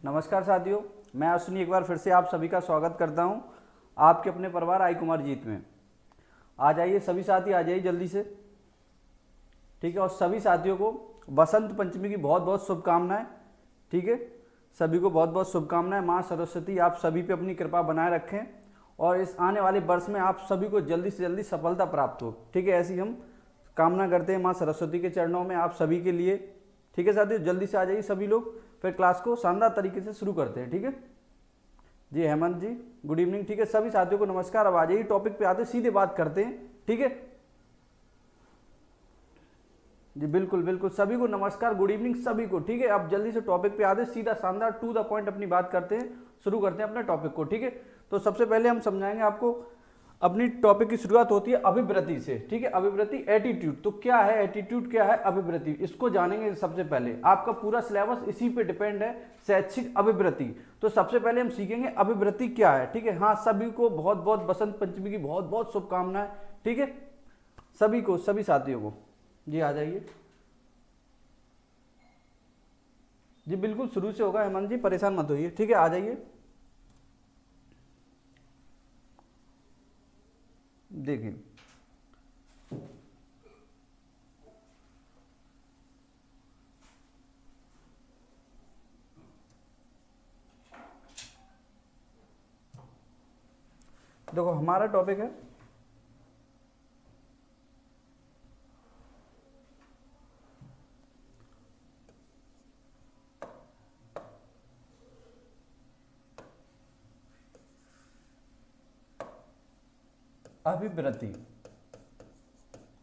नमस्कार साथियों, मैं अश्विनी एक बार फिर से आप सभी का स्वागत करता हूं आपके अपने परिवार आई कुमार जीत में। आ जाइए सभी साथी, आ जाइए जल्दी से, ठीक है। और सभी साथियों को बसंत पंचमी की बहुत बहुत शुभकामनाएं, ठीक है। सभी को बहुत बहुत शुभकामनाएं। माँ सरस्वती आप सभी पे अपनी कृपा बनाए रखें और इस आने वाले वर्ष में आप सभी को जल्दी से जल्दी सफलता प्राप्त हो, ठीक है। ऐसी हम कामना करते हैं माँ सरस्वती के चरणों में आप सभी के लिए, ठीक है साथियों। जल्दी से आ जाइए सभी लोग, फिर क्लास को शानदार तरीके से शुरू करते हैं, ठीक है जी। हेमंत जी गुड इवनिंग, ठीक है। सभी साथियों को नमस्कार। अब आ जाइए टॉपिक पे आते सीधे बात करते हैं, ठीक है जी। बिल्कुल बिल्कुल, सभी को नमस्कार, गुड इवनिंग सभी को, ठीक है। अब जल्दी से टॉपिक पे आते सीधा शानदार टू द पॉइंट अपनी बात करते हैं, शुरू करते हैं अपने टॉपिक को, ठीक है। तो सबसे पहले हम समझाएंगे आपको, अपनी टॉपिक की शुरुआत होती है अभिवृत्ति से, ठीक है। अभिवृत्ति एटीट्यूड, तो क्या है एटीट्यूड, क्या है अभिवृत्ति, इसको जानेंगे सबसे पहले। आपका पूरा सिलेबस इसी पे डिपेंड है, शैक्षिक अभिवृत्ति। तो सबसे पहले हम सीखेंगे अभिवृत्ति क्या है, ठीक है। हाँ, सभी को बहुत बहुत बसंत पंचमी की बहुत बहुत शुभकामनाएं, ठीक है सभी को, सभी साथियों को जी। आ जाइए जी, बिल्कुल शुरू से होगा हेमंत जी, परेशान मत होइए, ठीक है। आ जाइए, देखिए देखो हमारा टॉपिक है अभिवृत्ति।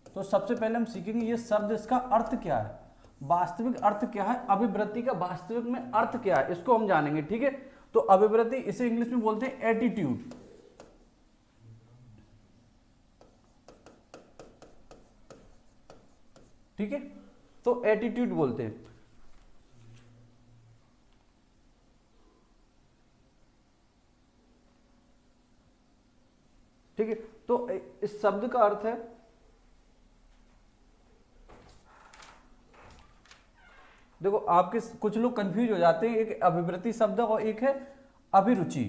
तो सबसे पहले हम सीखेंगे ये शब्द, इसका अर्थ क्या है, वास्तविक अर्थ क्या है, अभिवृत्ति का वास्तविक में अर्थ क्या है, इसको हम जानेंगे, ठीक है। तो अभिवृत्ति, इसे इंग्लिश में बोलते हैं एटीट्यूड, ठीक है। तो एटीट्यूड बोलते हैं, ठीक है। तो इस शब्द का अर्थ है, देखो आपके कुछ लोग कंफ्यूज हो जाते हैं, एक अभिवृत्ति शब्द और एक है अभिरुचि।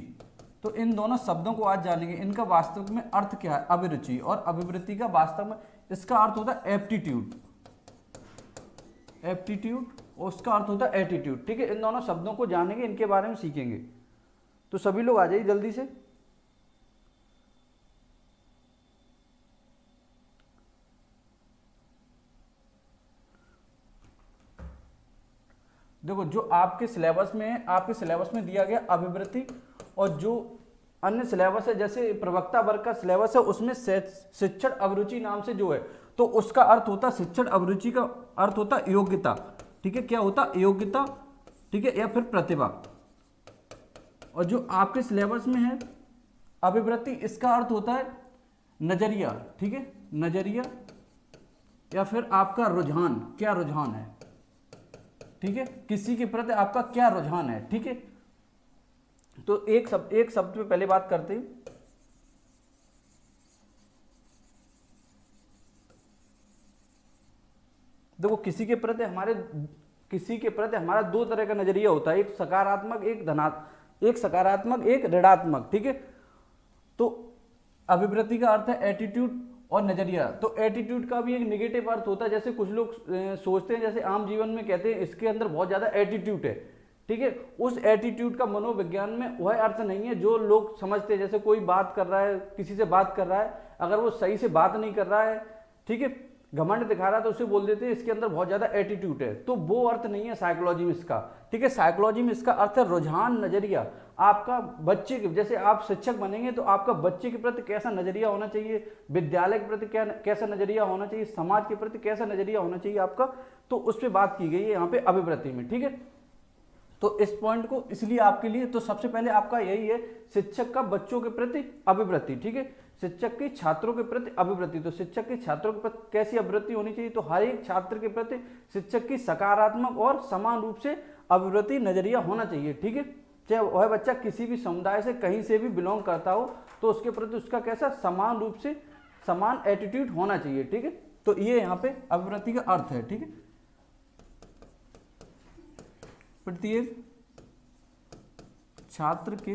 तो इन दोनों शब्दों को आज जानेंगे, इनका वास्तविक में अर्थ क्या है, अभिरुचि और अभिवृत्ति का वास्तव में इसका अर्थ होता है एप्टीट्यूड, एप्टीट्यूड और उसका अर्थ होता है एटीट्यूड, ठीक है। इन दोनों शब्दों को जानेंगे, इनके बारे में सीखेंगे। तो सभी लोग आ जाइए जल्दी से। देखो जो आपके सिलेबस में है, आपके सिलेबस में दिया गया अभिवृत्ति, और जो अन्य सिलेबस है जैसे प्रवक्ता वर्ग का सिलेबस है उसमें शिक्षण अभिरुचि नाम से जो है, तो उसका अर्थ होता है, शिक्षण अभिरुचि का अर्थ होता है योग्यता, ठीक है। क्या होता है, योग्यता, ठीक है, या फिर प्रतिभा। और जो आपके सिलेबस में है अभिवृत्ति, इसका अर्थ होता है नजरिया, ठीक है, नजरिया या फिर आपका रुझान, क्या रुझान है, ठीक है, किसी के प्रति आपका क्या रुझान है, ठीक है। तो एक शब्द पे पहले बात करते हैं। देखो किसी के प्रति हमारा दो तरह का नजरिया होता है, एक सकारात्मक, एक सकारात्मक, एक ऋणात्मक, ठीक है। तो अभिवृत्ति का अर्थ है एटीट्यूड और नजरिया। तो एटीट्यूड का भी एक नेगेटिव अर्थ होता है, जैसे कुछ लोग सोचते हैं, जैसे आम जीवन में कहते हैं इसके अंदर बहुत ज्यादा एटीट्यूड है, ठीक है। उस एटीट्यूड का मनोविज्ञान में वह अर्थ नहीं है जो लोग समझते हैं। जैसे कोई बात कर रहा है, किसी से बात कर रहा है, अगर वो सही से बात नहीं कर रहा है, ठीक है, घमंड दिखा रहा है, तो उसे बोल देते हैं इसके अंदर बहुत ज्यादा एटीट्यूड है। तो वो अर्थ नहीं है साइकोलॉजी में इसका, ठीक है। साइकोलॉजी में इसका अर्थ है रुझान, नजरिया। आपका बच्चे के, जैसे आप शिक्षक बनेंगे तो आपका बच्चे के प्रति कैसा नजरिया होना चाहिए, विद्यालय के प्रति कैसा नजरिया होना चाहिए, समाज के प्रति कैसा नजरिया होना चाहिए आपका, तो उस पर बात की गई है यहाँ पे अभिवृत्ति में, ठीक है। तो इस पॉइंट को इसलिए आपके लिए, तो सबसे पहले आपका यही है, शिक्षक का बच्चों के प्रति अभिवृत्ति, ठीक है, शिक्षक की छात्रों के प्रति अभिवृत्ति। तो शिक्षक की छात्रों के प्रति कैसी अभिवृत्ति होनी चाहिए, तो हर एक छात्र के प्रति शिक्षक की सकारात्मक और समान रूप से अभिवृत्ति, नजरिया होना चाहिए, ठीक है। चाहे वह बच्चा किसी भी समुदाय से, कहीं से भी बिलोंग करता हो, तो उसके प्रति उसका कैसा समान रूप से समान एटीट्यूड होना चाहिए, ठीक है। तो ये यहाँ पे अभिवृत्ति का अर्थ है, ठीक है। प्रत्येक छात्र के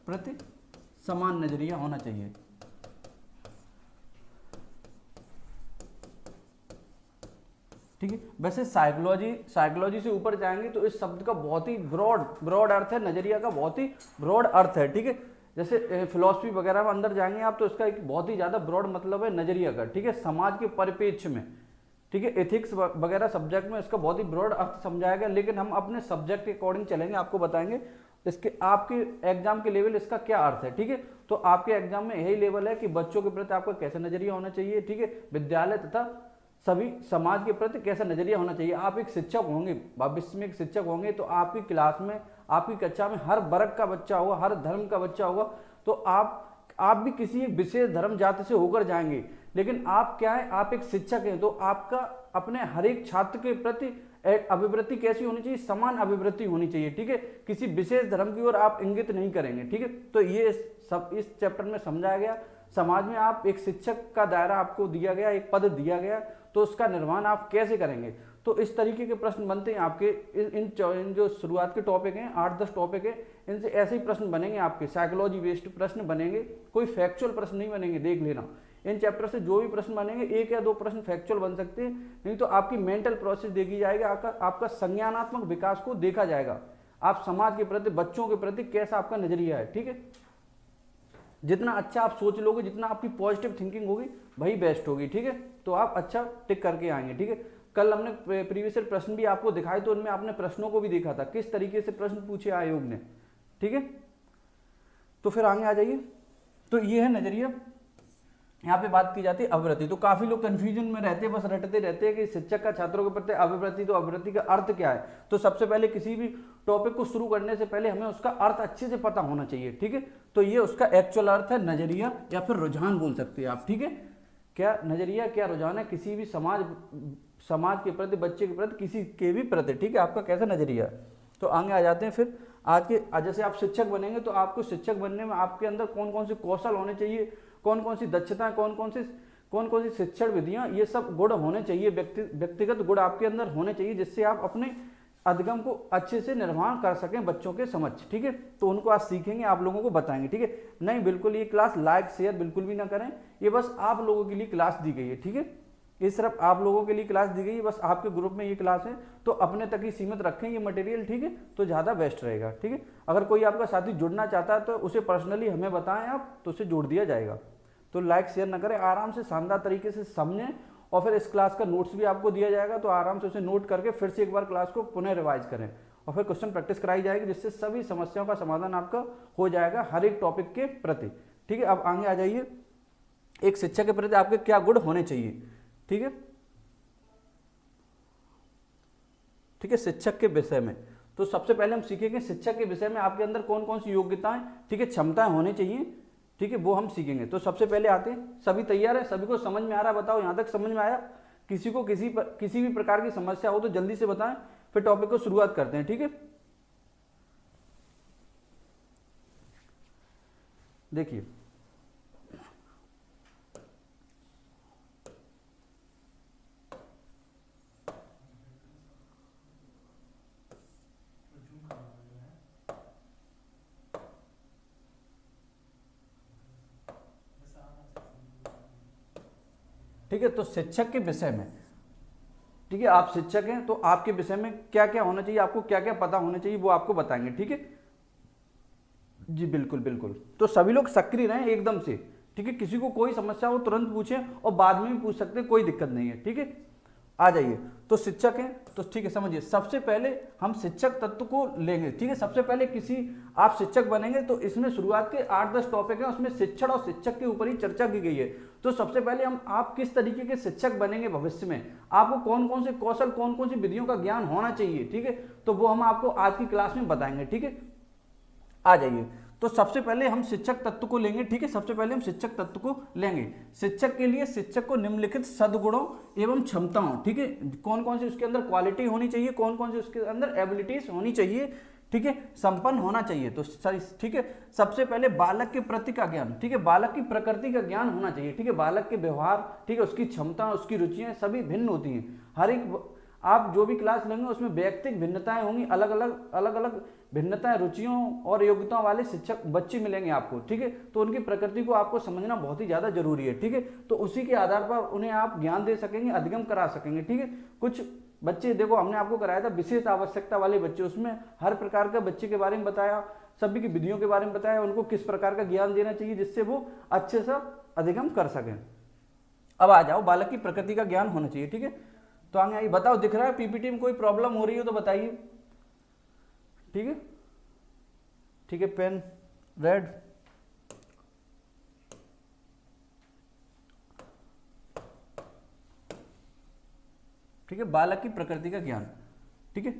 प्रति समान नजरिया होना चाहिए। ठीक है, वैसे साइकोलॉजी से ऊपर जाएंगे तो इस शब्द का बहुत ही ब्रॉड अर्थ है, नजरिया का बहुत ही ब्रॉड अर्थ है। ठीक है, जैसे फिलॉसफी वगैरह में अंदर जाएंगे आप तो इसका एक बहुत ही ज्यादा ब्रॉड मतलब है नजरिया का। ठीक है, समाज के परिप्रेक्ष्य में, ठीक है, एथिक्स वगैरह सब्जेक्ट में इसका बहुत ही ब्रॉड अर्थ समझाया गया, लेकिन हम अपने सब्जेक्ट के अकॉर्डिंग चलेंगे, आपको बताएंगे इसके आपके एग्जाम के लेवल इसका क्या अर्थ है। ठीक है, तो आपके एग्जाम में यही लेवल है कि बच्चों के प्रति आपका कैसा नजरिया होना चाहिए। ठीक है, विद्यालय तथा सभी समाज के प्रति कैसा नजरिया होना चाहिए। आप एक शिक्षक होंगे, भविष्य में एक शिक्षक होंगे, तो आपकी क्लास में, आपकी कक्षा में हर वर्ग का बच्चा होगा, हर धर्म का बच्चा होगा, तो आप भी किसी एक विशेष धर्म जाति से होकर जाएंगे, लेकिन आप क्या है, आप एक शिक्षक हैं, तो आपका अपने हर एक छात्र के प्रति अभिवृत्ति कैसी होनी चाहिए, समान अभिवृत्ति होनी चाहिए। ठीक है, किसी विशेष धर्म की ओर आप इंगित नहीं करेंगे। ठीक है, तो ये सब इस चैप्टर में समझाया गया। समाज में आप एक शिक्षक का दायरा आपको दिया गया, एक पद दिया गया, तो उसका निर्वहन आप कैसे करेंगे। तो इस तरीके के प्रश्न बनते हैं आपके इन जो शुरुआत के टॉपिक हैं, 8-10 टॉपिक हैं, इनसे ऐसे ही प्रश्न बनेंगे आपके, साइकोलॉजी बेस्ड प्रश्न बनेंगे, कोई फैक्चुअल प्रश्न नहीं बनेंगे, देख लेना। इन चैप्टर से जो भी प्रश्न बनेंगे 1 या 2 प्रश्न फैक्चुअल बन सकते हैं, नहीं तो आपकी मेंटल प्रोसेस देखी जाएगी, आपका संज्ञानात्मक विकास को देखा जाएगा, आप समाज के प्रति, बच्चों के प्रति कैसा आपका नजरिया है। ठीक है, जितना अच्छा आप सोच लोगे, जितना आपकी पॉजिटिव थिंकिंग होगी, वही बेस्ट होगी। ठीक है, तो आप अच्छा टिक करके आएंगे। ठीक है, कल हमने प्रीवियस ईयर प्रश्न भी आपको दिखाए, तो उनमें आपने प्रश्नों को भी देखा था, किस तरीके से प्रश्न पूछे आयोग ने। ठीक है, तो फिर आगे आ जाइए। तो ये है नजरिया, यहाँ पे बात की जाती है अभिवृत्ति। तो काफी लोग कंफ्यूजन में रहते हैं, बस रटते रहते हैं कि शिक्षक का छात्रों के प्रति अभिवृत्ति, तो अभिवृत्ति का अर्थ क्या है। तो सबसे पहले किसी भी टॉपिक को शुरू करने से पहले हमें उसका अर्थ अच्छे से पता होना चाहिए। ठीक है, तो ये उसका एक्चुअल अर्थ है, नजरिया या फिर रुझान बोल सकते हैं आप। ठीक है, क्या नजरिया, क्या रुझान है किसी भी समाज के प्रति, बच्चे के प्रति, किसी के भी प्रति। ठीक है, आपका कैसा नजरिया है। तो आगे आ जाते हैं फिर आज के, जैसे आप शिक्षक बनेंगे तो आपको शिक्षक बनने में आपके अंदर कौन कौन से कौशल होने चाहिए, कौन कौन सी दक्षताएं, कौन कौन सी शिक्षण विधियां, ये सब गुण होने चाहिए, व्यक्तिगत गुण आपके अंदर होने चाहिए, जिससे आप अपने अधिगम को अच्छे से निर्वहन कर सकें बच्चों के समक्ष। ठीक है, तो उनको आज सीखेंगे, आप लोगों को बताएंगे। ठीक है, नहीं बिल्कुल ये क्लास लाइक शेयर बिल्कुल भी ना करें, ये बस आप लोगों के लिए क्लास दी गई है। ठीक है, ये सिर्फ आप लोगों के लिए क्लास दी गई है, बस आपके ग्रुप में ये क्लास है, तो अपने तक ही सीमित रखें ये मटेरियल। ठीक है, तो ज़्यादा बेस्ट रहेगा। ठीक है, अगर कोई आपका साथी जुड़ना चाहता है तो उसे पर्सनली हमें बताएं आप, तो उसे जोड़ दिया जाएगा। तो लाइक शेयर ना करें, आराम से शानदार तरीके से समझें, और फिर इस क्लास का नोट्स भी आपको दिया जाएगा, तो आराम से उसे नोट करके फिर से एक बार क्लास को पुनः रिवाइज करें, और फिर क्वेश्चन प्रैक्टिस कराई जाएगी, जिससे सभी समस्याओं का समाधान आपका हो जाएगा हर एक टॉपिक के प्रति। ठीक है, अब आगे आ जाइए, एक शिक्षक के प्रति आपके क्या गुण होने चाहिए। ठीक है, ठीक है, शिक्षक के विषय में तो सबसे पहले हम सीखेंगे शिक्षक के विषय में आपके अंदर कौन कौन सी योग्यताएं, ठीक है, क्षमताएं होनी चाहिए। ठीक है, वो हम सीखेंगे। तो सबसे पहले आते हैं, सभी तैयार है, सभी को समझ में आ रहा है, बताओ यहाँ तक समझ में आया। किसी को किसी भी प्रकार की समस्या हो तो जल्दी से बताएं, फिर टॉपिक को शुरुआत करते हैं। ठीक है, देखिए ठीक है, तो शिक्षक के विषय में, ठीक है, आप शिक्षक हैं तो आपके विषय में क्या क्या होना चाहिए, आपको क्या क्या पता होना चाहिए, वो आपको बताएंगे। ठीक है जी, बिल्कुल बिल्कुल। तो सभी लोग सक्रिय रहें एकदम से। ठीक है, किसी को कोई समस्या हो तुरंत पूछें, और बाद में भी पूछ सकते हैं, कोई दिक्कत नहीं है। ठीक है, आ जाइए। तो शिक्षक हैं तो ठीक है, समझिए, सबसे पहले हम शिक्षक तत्व को लेंगे। ठीक है, सबसे पहले आप शिक्षक बनेंगे तो इसमें शुरुआत के 8-10 टॉपिक हैं, उसमें शिक्षण और शिक्षक के ऊपर ही चर्चा की गई है। तो सबसे पहले आप किस तरीके के शिक्षक बनेंगे भविष्य में, आपको कौन कौन से कौशल, कौन कौन सी विधियों का ज्ञान होना चाहिए। ठीक है, तो वो हम आपको आज की क्लास में बताएंगे। ठीक है, आ जाइए। तो सबसे पहले हम शिक्षक तत्व को लेंगे। ठीक है, सबसे पहले हम शिक्षक तत्व को लेंगे। शिक्षक के लिए शिक्षक को निम्नलिखित सद्गुणों एवं क्षमताओं, ठीक है, कौन कौन सी उसके अंदर क्वालिटी होनी चाहिए, कौन कौन सी उसके अंदर एबिलिटीज होनी चाहिए, ठीक है, संपन्न होना चाहिए। तो ठीक है, सबसे पहले बालक के प्रति का ज्ञान, ठीक है, बालक की प्रकृति का ज्ञान होना चाहिए। ठीक है, बालक के व्यवहार, ठीक है, उसकी क्षमता, उसकी रुचियां सभी भिन्न होती हैं। हर एक आप जो भी क्लास लेंगे उसमें व्यक्तिगत भिन्नताएं होंगी, अलग अलग भिन्नताएं, रुचियों और योग्यताओं वाले शिक्षक बच्चे मिलेंगे आपको, ठीक है। तो उनकी प्रकृति को आपको समझना बहुत ही ज़्यादा जरूरी है, ठीक है। तो उसी के आधार पर उन्हें आप ज्ञान दे सकेंगे, अधिगम करा सकेंगे, ठीक है। कुछ बच्चे देखो हमने आपको कराया था विशेष आवश्यकता वाले बच्चे, उसमें हर प्रकार का बच्चे के बारे में बताया, सभी की विधियों के बारे में बताया, उनको किस प्रकार का ज्ञान देना चाहिए जिससे वो अच्छे से अधिगम कर सकें। अब आ जाओ, बालक की प्रकृति का ज्ञान होना चाहिए, ठीक है। तो आगे आइए, बताओ दिख रहा है पीपीटी में कोई प्रॉब्लम हो रही हो तो बताइए, ठीक है। ठीक है, पेन रेड, ठीक है। बालक की प्रकृति का ज्ञान, ठीक है।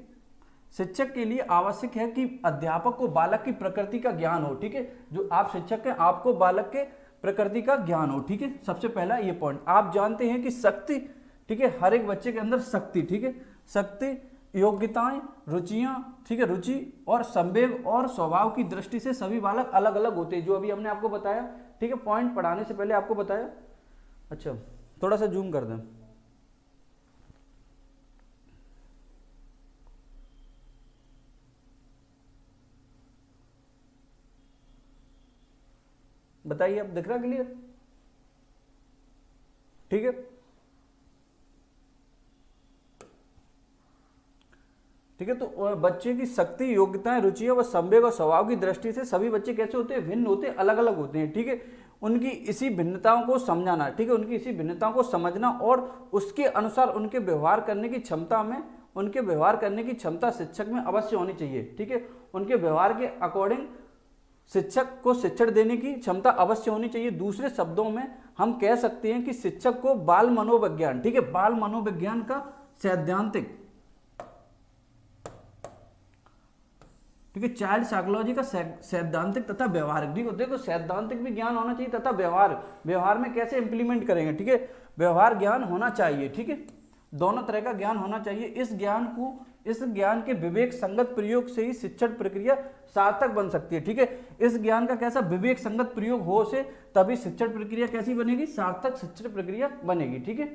शिक्षक के लिए आवश्यक है कि अध्यापक को बालक की प्रकृति का ज्ञान हो, ठीक है। जो आप शिक्षक हैं आपको बालक के प्रकृति का ज्ञान हो, ठीक है। सबसे पहला ये पॉइंट, आप जानते हैं कि शक्ति, ठीक है, हर एक बच्चे के अंदर शक्ति, ठीक है, शक्ति, योग्यताएं, रुचियां, ठीक है, रुचि और संवेग और स्वभाव की दृष्टि से सभी बालक अलग अलग होते हैं, जो अभी हमने आपको बताया, ठीक है। पॉइंट पढ़ाने से पहले आपको बताया। अच्छा, थोड़ा सा जूम कर दें, बताइए, अब दिख रहा क्लियर, ठीक है। ठीक है, तो बच्चे की शक्ति, योग्यताएं, रुचियां व संवेग और स्वभाव की दृष्टि से सभी बच्चे कैसे होते हैं, भिन्न होते हैं, अलग अलग होते हैं, ठीक है। उनकी इसी भिन्नताओं को समझाना, ठीक है, उनकी इसी भिन्नताओं को समझना और उसके अनुसार उनके व्यवहार करने की क्षमता में, उनके व्यवहार करने की क्षमता शिक्षक में अवश्य होनी चाहिए, ठीक है। उनके व्यवहार के अकॉर्डिंग शिक्षक को शिक्षण देने की क्षमता अवश्य होनी चाहिए। दूसरे शब्दों में हम कह सकते हैं कि शिक्षक को बाल मनोविज्ञान, ठीक है, बाल मनोविज्ञान का सैद्धांतिक, ठीक है, चाइल्ड साइकोलॉजी का सैद्धांतिक तथा व्यवहारिक, ठीक है। देखो सैद्धांतिक भी ज्ञान होना चाहिए तथा व्यवहार में कैसे इंप्लीमेंट करेंगे, ठीक है, व्यवहार ज्ञान होना चाहिए, ठीक है। दोनों तरह का ज्ञान होना चाहिए। इस ज्ञान के विवेक संगत प्रयोग से ही शिक्षण प्रक्रिया सार्थक बन सकती है, ठीक है। इस ज्ञान का कैसा विवेक संगत प्रयोग हो से तभी शिक्षण प्रक्रिया कैसी बनेगी, सार्थक शिक्षण प्रक्रिया बनेगी, ठीक है।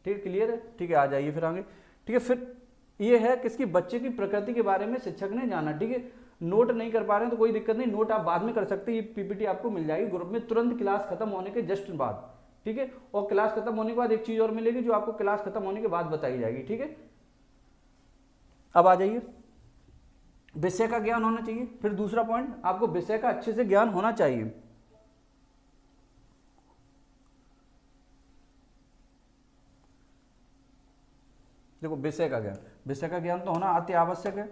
ठीक, क्लियर है, ठीक है। आ जाइए फिर आगे, ठीक है। फिर ये है किसकी, बच्चे की प्रकृति के बारे में शिक्षक ने जाना, ठीक है। नोट नहीं कर पा रहे हैं तो कोई दिक्कत नहीं, नोट आप बाद में कर सकते हैं, ये पीपीटी आपको मिल जाएगी ग्रुप में तुरंत क्लास खत्म होने के जस्ट बाद, ठीक है। और क्लास खत्म होने के बाद एक चीज और मिलेगी जो आपको क्लास खत्म होने के बाद बताई जाएगी, ठीक है। अब आ जाइए, विषय का ज्ञान होना चाहिए। फिर दूसरा पॉइंट, आपको विषय का अच्छे से ज्ञान होना चाहिए। देखो विषय का ज्ञान तो होना अति आवश्यक है,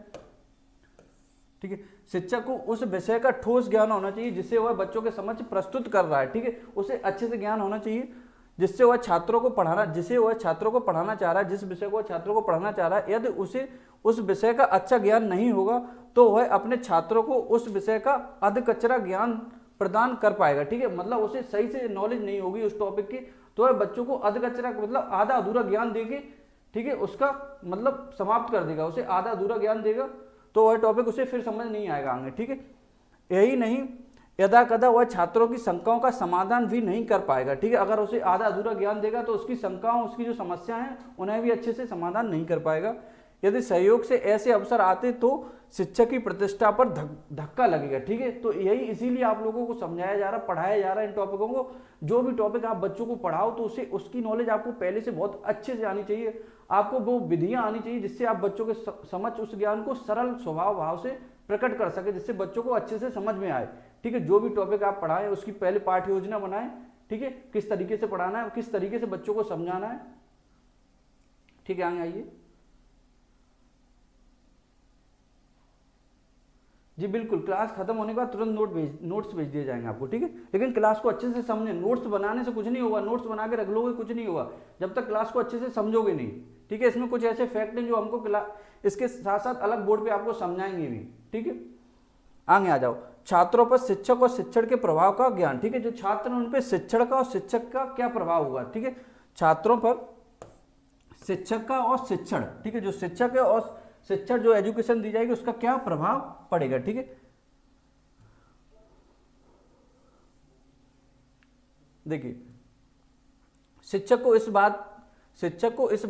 ठीक है। शिक्षक को उस विषय का ठोस ज्ञान होना चाहिए जिससे वह बच्चों के समक्ष प्रस्तुत कर रहा है, ठीक है। उसे अच्छे से ज्ञान होना चाहिए जिससे वह छात्रों को पढ़ाना, चाह रहा है, जिस विषय को वह छात्रों को पढ़ाना चाह रहा है, यदि उसे उस विषय का अच्छा ज्ञान नहीं होगा तो वह अपने छात्रों को उस विषय का अधकचरा ज्ञान प्रदान कर पाएगा, ठीक है। मतलब उसे सही से नॉलेज नहीं होगी उस टॉपिक की, तो वह बच्चों को अधकचरा मतलब आधा अधूरा ज्ञान देके, ठीक है, उसका मतलब समाप्त कर देगा, उसे आधा अधूरा ज्ञान देगा तो वह टॉपिक उसे फिर समझ नहीं आएगा आगे, ठीक है। यही नहीं, यदा कदा वह छात्रों की शंकाओं का समाधान भी नहीं कर पाएगा, ठीक है। अगर उसे आधा अधूरा ज्ञान देगा तो उसकी शंकाओं, उसकी जो समस्या है उन्हें भी अच्छे से समाधान नहीं कर पाएगा। यदि सहयोग से ऐसे अवसर आते तो शिक्षक की प्रतिष्ठा पर धक्का लगेगा, ठीक है। तो यही इसीलिए आप लोगों को समझाया जा रहा, पढ़ाया जा रहा है इन टॉपिकों को। जो भी टॉपिक आप बच्चों को पढ़ाओ तो उसे उसकी नॉलेज आपको पहले से बहुत अच्छे से आनी चाहिए, आपको वो विधियां आनी चाहिए जिससे आप बच्चों के समझ उस ज्ञान को सरल स्वभाव भाव से प्रकट कर सके, जिससे बच्चों को अच्छे से समझ में आए, ठीक है। जो भी टॉपिक आप पढ़ाएं उसकी पहले पाठ्य योजना बनाएं, ठीक है, किस तरीके से पढ़ाना है, किस तरीके से बच्चों को समझाना है, ठीक है। आगे आइए जी, बिल्कुल क्लास खत्म होने के बाद तुरंत नोट्स भेज दिए जाएंगे आपको, ठीक है। लेकिन क्लास को अच्छे से समझें, नोट्स बनाने से कुछ नहीं होगा, नोट्स बना के रख लोगे कुछ नहीं होगा जब तक क्लास को अच्छे से समझोगे नहीं, ठीक है। इसमें कुछ ऐसे फैक्ट हैं जो हमको इसके साथ साथ अलग बोर्ड पे आपको समझाएंगे भी, ठीक है। आगे आ जाओ, छात्रों पर शिक्षक और शिक्षण के प्रभाव का ज्ञान, ठीक है। जो छात्र हैं उन पर शिक्षण का और शिक्षक का क्या प्रभाव होगा, ठीक है। छात्रों पर शिक्षक का और शिक्षण, ठीक है, जो शिक्षक है और शिक्षण जो एजुकेशन दी जाएगी उसका क्या प्रभाव पड़ेगा, ठीक है। देखिए, शिक्षक को इस बात शिक्षक को इस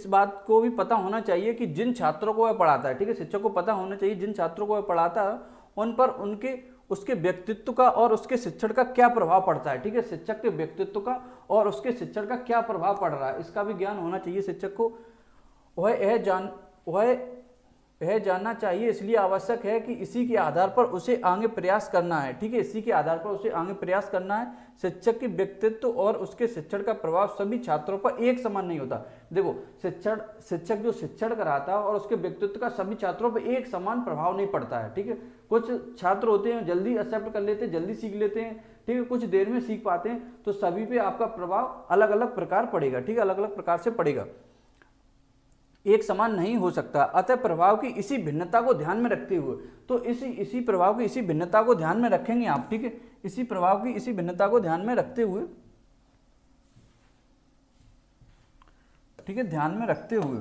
बात को भी पता होना चाहिए कि जिन छात्रों को वह पढ़ाता है, ठीक है, शिक्षक को पता होना चाहिए जिन छात्रों को वह पढ़ाता है उन पर उसके व्यक्तित्व का और उसके शिक्षण का क्या प्रभाव पड़ता है, ठीक है, शिक्षक के व्यक्तित्व का और उसके शिक्षण का क्या प्रभाव पड़ रहा है, इसका भी ज्ञान होना चाहिए शिक्षक को। वह यह जानना चाहिए, इसलिए आवश्यक है कि इसी के आधार पर उसे आगे प्रयास करना है, ठीक है, इसी के आधार पर उसे आगे प्रयास करना है। शिक्षक के व्यक्तित्व और उसके शिक्षण का प्रभाव सभी छात्रों पर एक समान नहीं होता। देखो, शिक्षक जो शिक्षण कराता है और उसके व्यक्तित्व का सभी छात्रों पर एक समान प्रभाव नहीं पड़ता है, ठीक है। कुछ छात्र होते हैं जल्दी एक्सेप्ट कर लेते हैं, जल्दी सीख लेते हैं, ठीक है, कुछ देर में सीख पाते हैं, तो सभी पे आपका प्रभाव अलग अलग प्रकार पड़ेगा, ठीक है, अलग अलग प्रकार से पड़ेगा, एक समान नहीं हो सकता। अतः प्रभाव की इसी भिन्नता को ध्यान में रखते हुए, तो इसी प्रभाव की इसी भिन्नता को ध्यान में रखेंगे आप, ठीक है, इसी प्रभाव की इसी भिन्नता को ध्यान में रखते हुए, ठीक है, ध्यान में रखते हुए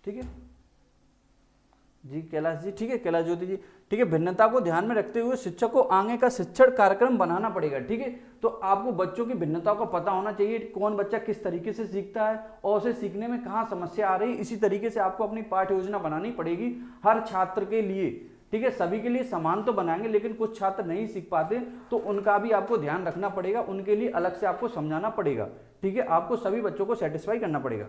ठीक है जी, कैलाश जी, ठीक है, कैलाश ज्योति जी, ठीक है, भिन्नता को ध्यान में रखते हुए शिक्षक को आगे का शिक्षण कार्यक्रम बनाना पड़ेगा, ठीक है। तो आपको बच्चों की भिन्नता को पता होना चाहिए, कौन बच्चा किस तरीके से सीखता है और उसे सीखने में कहाँ समस्या आ रही है, इसी तरीके से आपको अपनी पाठ्य योजना बनानी पड़ेगी हर छात्र के लिए, ठीक है। सभी के लिए समान तो बनाएंगे, लेकिन कुछ छात्र नहीं सीख पाते तो उनका भी आपको ध्यान रखना पड़ेगा, उनके लिए अलग से आपको समझाना पड़ेगा, ठीक है, आपको सभी बच्चों को सेटिस्फाई करना पड़ेगा।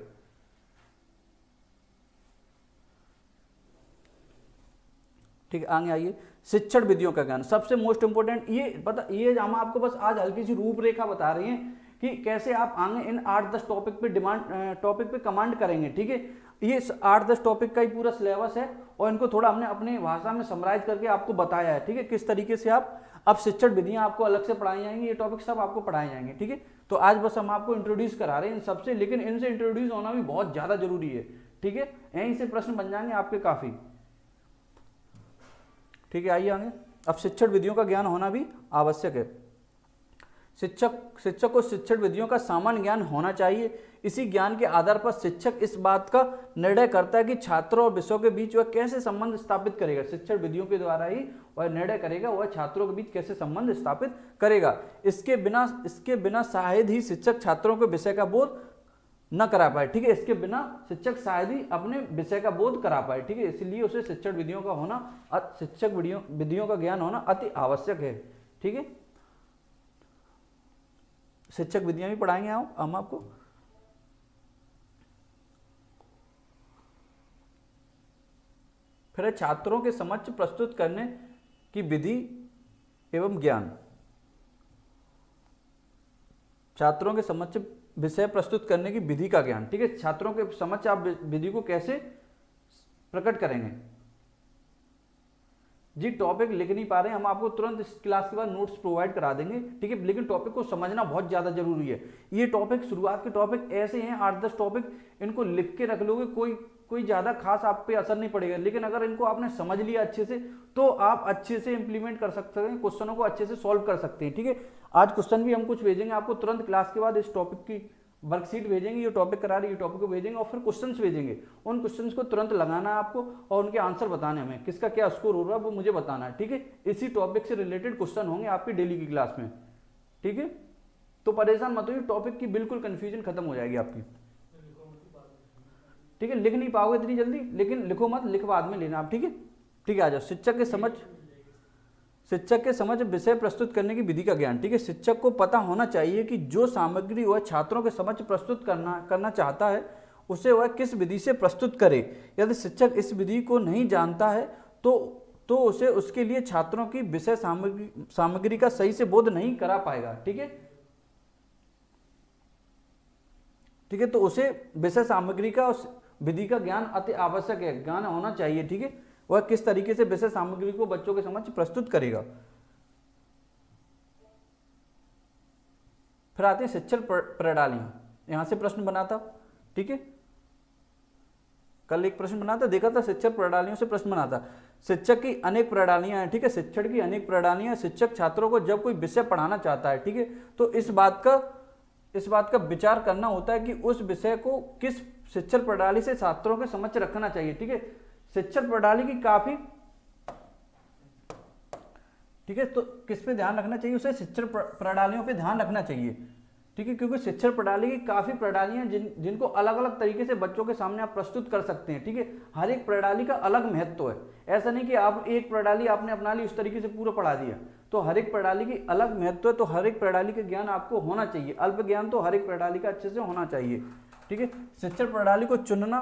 ठीक है, आगे आइए, शिक्षण विधियों का ज्ञान, सबसे मोस्ट इंपोर्टेंट ये हम आपको बस आज हल्की सी रूपरेखा बता रहे हैं कि कैसे आप आगे इन 8-10 टॉपिक पे कमांड करेंगे, ठीक है। ये 8-10 टॉपिक का ही पूरा सिलेबस है और इनको थोड़ा हमने अपनी भाषा में समराइज करके आपको बताया है, ठीक है, किस तरीके से आप अब शिक्षण विधियां आपको अलग से पढ़ाई जाएंगी, ये टॉपिक सब आपको पढ़ाए जाएंगे, ठीक है। तो आज बस हम आपको इंट्रोड्यूस करा रहे हैं इन सबसे, लेकिन इनसे इंट्रोड्यूस होना भी बहुत ज्यादा जरूरी है, ठीक है, यहीं से प्रश्न बन जाएंगे आपके काफी, ठीक है। आइए आगे, अब शिक्षण विधियों का ज्ञान होना भी आवश्यक है। शिक्षक को शिक्षण विधियों का सामान्य ज्ञान होना चाहिए। इसी ज्ञान के आधार पर शिक्षक इस बात का निर्णय करता है कि छात्रों और विषयों के बीच वह कैसे संबंध स्थापित करेगा। शिक्षण विधियों के द्वारा ही वह निर्णय करेगा वह छात्रों के बीच कैसे संबंध स्थापित करेगा। इसके बिना शायद ही शिक्षक छात्रों के विषय का बोध न करा पाए, ठीक है, इसके बिना शिक्षक शायद ही अपने विषय का बोध करा पाए, ठीक है, इसलिए उसे शिक्षण विधियों का होना, शिक्षक विधियों का ज्ञान होना अति आवश्यक है, ठीक है। शिक्षक विधियां भी पढ़ाएंगे हम आपको। फिर छात्रों के समक्ष प्रस्तुत करने की विधि एवं ज्ञान, छात्रों के समक्ष विषय प्रस्तुत करने की विधि का ज्ञान, ठीक है, छात्रों के समक्ष आप विधि को कैसे प्रकट करेंगे। जी, टॉपिक लिख नहीं पा रहे हैं हम, आपको तुरंत इस क्लास के बाद नोट्स प्रोवाइड करा देंगे, ठीक है, लेकिन टॉपिक को समझना बहुत ज्यादा जरूरी है। ये टॉपिक शुरुआत के टॉपिक ऐसे हैं 8-10 टॉपिक, इनको लिख के रख लोगे, कोई ज्यादा खास आप पे असर नहीं पड़ेगा, लेकिन अगर इनको आपने समझ लिया अच्छे से तो आप अच्छे से इंप्लीमेंट कर सकते हैं, क्वेश्चनों को अच्छे से सॉल्व कर सकते हैं, ठीक है। आज क्वेश्चन भी हम कुछ भेजेंगे आपको तुरंत क्लास के बाद, इस टॉपिक की वर्कशीट भेजेंगे, ये टॉपिक करा रही है, टॉपिक को भेजेंगे और फिर क्वेश्चंस भेजेंगे, उन क्वेश्चंस को तुरंत लगाना है आपको और उनके आंसर बताने हमें, किसका क्या स्कोर हो रहा है वो मुझे बताना है, ठीक है। इसी टॉपिक से रिलेटेड क्वेश्चन होंगे आपकी डेली की क्लास में, ठीक है, तो परेशान मत होइए, टॉपिक की बिल्कुल कंफ्यूजन खत्म हो जाएगी आपकी, ठीक है। लिख नहीं पाओगे इतनी जल्दी, लेकिन लिखो मत, लिख बाद में लेना आप, ठीक है, ठीक है। आ जाओ, शिक्षक के समझ विषय प्रस्तुत करने की विधि का ज्ञान, ठीक है, शिक्षक को पता होना चाहिए कि जो सामग्री वह छात्रों के समक्ष प्रस्तुत करना चाहता है उसे वह किस विधि से प्रस्तुत करे। यदि शिक्षक इस विधि को नहीं जानता है तो उसे उसके लिए छात्रों की विषय सामग्री का सही से बोध नहीं करा पाएगा, ठीक है, ठीक है। तो उसे विषय सामग्री का उस विधि का ज्ञान अति आवश्यक है, ज्ञान होना चाहिए, ठीक है, वह किस तरीके से विषय सामग्री को बच्चों के समक्ष प्रस्तुत करेगा। फिर आते हैं शिक्षण प्रणालियां, यहां से प्रश्न बना था, ठीक है, कल एक प्रश्न बना था, देखा था, शिक्षण प्रणालियों से प्रश्न बना था। शिक्षक की अनेक प्रणालियां हैं, ठीक है, शिक्षण की अनेक प्रणालियां। शिक्षक छात्रों को जब कोई विषय पढ़ाना चाहता है, ठीक है, तो इस बात का विचार करना होता है कि उस विषय को किस शिक्षण प्रणाली से छात्रों के समक्ष रखना चाहिए, ठीक है। शिक्षण प्रणाली की काफी ठीक है। तो किस पे ध्यान रखना चाहिए, उसे शिक्षण प्रणालियों पे ध्यान रखना चाहिए, ठीक है, क्योंकि शिक्षण प्रणाली की काफी प्रणालियां जिनको अलग अलग तरीके से बच्चों के सामने आप प्रस्तुत कर सकते हैं, ठीक है। हर एक प्रणाली का अलग महत्व है, ऐसा नहीं कि आप एक प्रणाली आपने अपना ली उस तरीके से पूरा पढ़ा दिया, तो हर एक प्रणाली की अलग महत्व है, तो हर एक प्रणाली का ज्ञान आपको होना चाहिए, अल्प ज्ञान तो हर एक प्रणाली का अच्छे से होना चाहिए, ठीक है। शिक्षण प्रणाली को चुनना,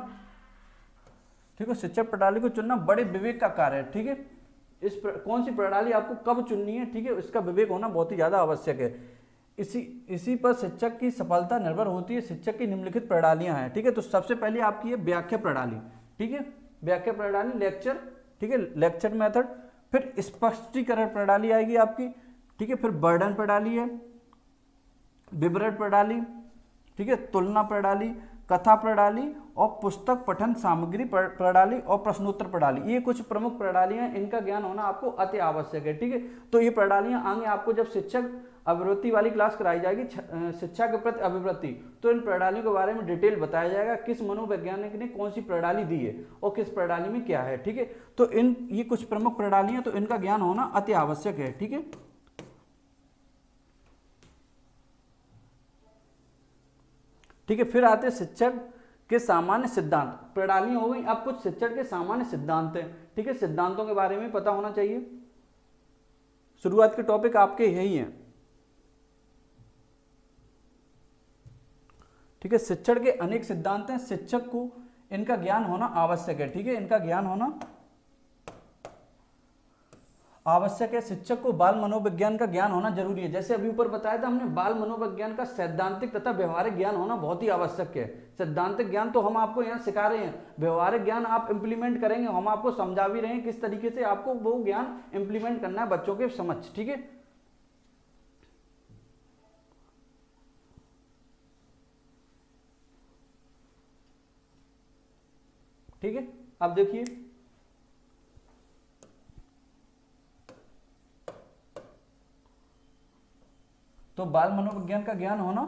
ठीक है, शिक्षण प्रणाली को चुनना बड़े विवेक का कार्य है, ठीक है। कौन सी प्रणाली आपको कब चुननी है, ठीक है, इसका विवेक होना बहुत ही ज्यादा आवश्यक है। इसी पर शिक्षक की सफलता निर्भर होती है। शिक्षक की निम्नलिखित प्रणालियां हैं, ठीक है। तो सबसे पहले आपकी है व्याख्या प्रणाली, ठीक है, व्याख्या प्रणाली लेक्चर, ठीक है, लेक्चर मेथड। फिर स्पष्टीकरण प्रणाली आएगी आपकी, ठीक है। फिर वर्णन प्रणाली है, विवरण प्रणाली, ठीक है, तुलना प्रणाली, कथा प्रणाली और पुस्तक पठन सामग्री प्रणाली और प्रश्नोत्तर प्रणाली। ये कुछ प्रमुख प्रणालियां हैं, इनका ज्ञान होना आपको अति आवश्यक है, ठीक है। तो ये प्रणालियां आगे आपको जब शिक्षक अभिवृत्ति वाली क्लास कराई जाएगी, शिक्षा के प्रति अभिवृत्ति, तो इन प्रणालियों के बारे में डिटेल बताया जाएगा, किस मनोवैज्ञानिक ने कौन सी प्रणाली दी है और किस प्रणाली में क्या है, ठीक है। तो ये कुछ प्रमुख प्रणालियां, तो इनका ज्ञान होना अति आवश्यक है, ठीक है। ठीक है, फिर आते हैं शिक्षक के सामान्य सिद्धांत। प्रणालियां हो गई, अब कुछ शिक्षण के सामान्य सिद्धांत हैं, ठीक है। सिद्धांतों के बारे में पता होना चाहिए। शुरुआत के टॉपिक आपके यही हैं, ठीक है। शिक्षण के अनेक सिद्धांत हैं, शिक्षक को इनका ज्ञान होना आवश्यक है, ठीक है, इनका ज्ञान होना आवश्यक है। शिक्षक को बाल मनोविज्ञान का ज्ञान होना जरूरी है, जैसे अभी ऊपर बताया था हमने, बाल मनोविज्ञान का सैद्धांतिक तथा व्यवहारिक ज्ञान होना बहुत ही आवश्यक है। सैद्धांतिक ज्ञान तो हम आपको यहाँ सिखा रहे हैं, व्यवहारिक ज्ञान आप इंप्लीमेंट करेंगे, हम आपको समझा भी रहे हैं किस तरीके से आपको वो ज्ञान इंप्लीमेंट करना है बच्चों के समक्ष, ठीक है। ठीक है, अब देखिए तो बाल मनोविज्ञान का ज्ञान होना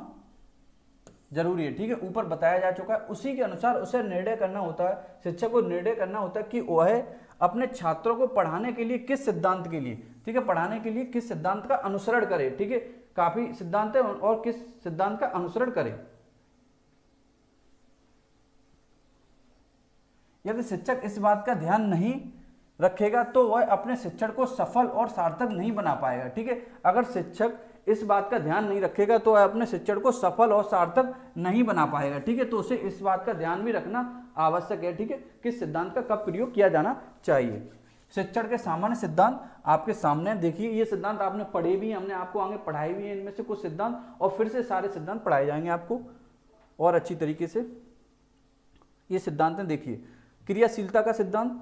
जरूरी है, ठीक है, ऊपर बताया जा चुका है। उसी के अनुसार उसे निर्णय करना होता है, शिक्षक को निर्णय करना होता है कि वह अपने छात्रों को पढ़ाने के लिए किस सिद्धांत के लिए, ठीक है, पढ़ाने के लिए किस सिद्धांत का अनुसरण करे, ठीक है। काफी सिद्धांत है और किस सिद्धांत का अनुसरण करे। यदि शिक्षक इस बात का ध्यान नहीं रखेगा तो वह अपने शिक्षण को सफल और सार्थक नहीं बना पाएगा, ठीक है। अगर शिक्षक इस बात का ध्यान नहीं रखेगा तो वह अपने शिक्षण को सफल और सार्थक नहीं बना पाएगा, ठीक है। तो उसे इस बात का ध्यान भी रखना आवश्यक है, ठीक है, किस सिद्धांत का कब प्रयोग किया जाना चाहिए। शिक्षण के सामान्य सिद्धांत आपके सामने देखिए, ये सिद्धांत आपने पढ़े भी हैं, हमने आपको आगे पढ़ाए भी हैं, इनमें से कुछ सिद्धांत और फिर से सारे सिद्धांत पढ़ाए जाएंगे आपको और अच्छी तरीके से। ये सिद्धांत हैं, देखिए, क्रियाशीलता का सिद्धांत,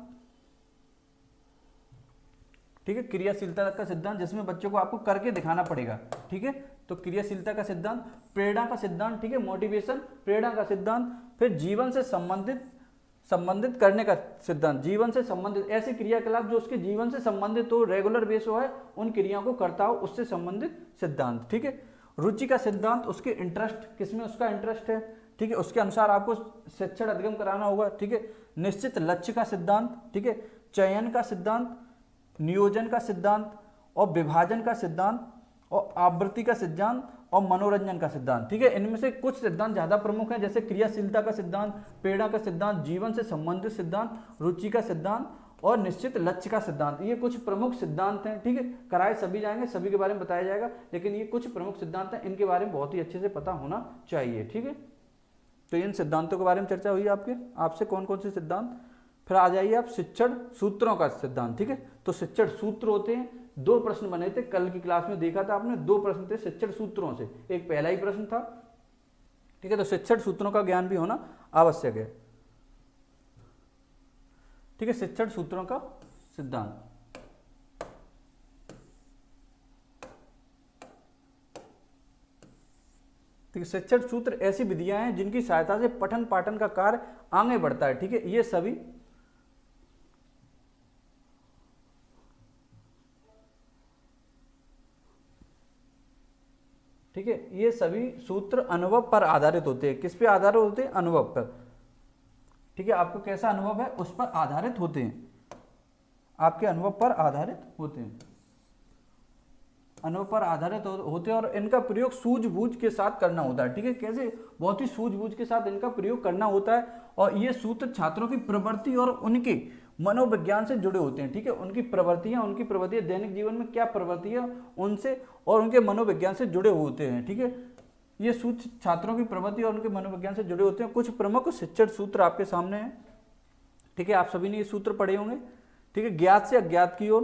ठीक है, क्रियाशीलता का सिद्धांत जिसमें बच्चों को आपको करके दिखाना पड़ेगा, ठीक है। तो क्रियाशीलता का सिद्धांत, प्रेरणा का सिद्धांत, ठीक है, मोटिवेशन, प्रेरणा का सिद्धांत। फिर जीवन से संबंधित करने का सिद्धांत, जीवन से संबंधित ऐसे क्रियाकलाप जो उसके जीवन से संबंधित हो, रेगुलर बेस हो है, उन क्रियाओं को करता हो, उससे संबंधित सिद्धांत, ठीक है। रुचि का सिद्धांत, उसके इंटरेस्ट, किसमें उसका इंटरेस्ट है, ठीक है, उसके अनुसार आपको शिक्षण अधिगम कराना होगा, ठीक है। निश्चित लक्ष्य का सिद्धांत, ठीक है, चयन का सिद्धांत, नियोजन का सिद्धांत और विभाजन का सिद्धांत और आवृत्ति का सिद्धांत और मनोरंजन का सिद्धांत, ठीक है। इनमें से कुछ सिद्धांत ज्यादा प्रमुख हैं, जैसे क्रियाशीलता का सिद्धांत, प्रेरणा का सिद्धांत, जीवन से संबंधित सिद्धांत, रुचि का सिद्धांत और निश्चित लक्ष्य का सिद्धांत। ये कुछ प्रमुख सिद्धांत हैं, ठीक है, कराए सभी जाएंगे, सभी के बारे में बताया जाएगा, लेकिन ये कुछ प्रमुख सिद्धांत हैं, इनके बारे में बहुत ही अच्छे से पता होना चाहिए, ठीक है। तो इन सिद्धांतों के बारे में चर्चा हुई आपसे कौन कौन से सिद्धांत। फिर आ जाइए आप शिक्षण सूत्रों का सिद्धांत, ठीक है। तो शिक्षण सूत्र होते हैं, 2 प्रश्न बने थे, कल की क्लास में देखा था आपने, 2 प्रश्न थे शिक्षण सूत्रों से, एक पहला ही प्रश्न था, ठीक है। तो शिक्षण सूत्रों का ज्ञान भी होना आवश्यक है, ठीक है। शिक्षण सूत्रों का सिद्धांत, ठीक है। शिक्षण सूत्र ऐसी विधियां हैं जिनकी सहायता से पठन पाठन का कार्य आगे बढ़ता है, ठीक है। ये सभी, ठीक है, ये सभी सूत्र अनुभव पर आधारित होते हैं। किस पे आधारित होते हैं? अनुभव पर, ठीक है। आपको कैसा अनुभव है उस पर आधारित होते हैं, आपके अनुभव पर आधारित होते हैं। अनुभव पर आधारित होते हैं और इनका प्रयोग सूझबूझ के साथ करना होता है। ठीक है, कैसे? बहुत ही सूझबूझ के साथ इनका प्रयोग करना होता है और ये सूत्र छात्रों की प्रवृत्ति और उनके मनोविज्ञान से जुड़े होते हैं। ठीक है, उनकी प्रवृत्तियां दैनिक जीवन में क्या प्रवृत्तियां उनसे और उनके मनोविज्ञान से जुड़े होते हैं। ठीक है, ये सूत्र छात्रों की प्रवृत्ति और उनके मनोविज्ञान से जुड़े होते हैं। कुछ प्रमुख शिक्षण सूत्र आपके सामने हैं। ठीक है, आप सभी ने ये सूत्र पढ़े होंगे। ठीक है, ज्ञात से अज्ञात की ओर।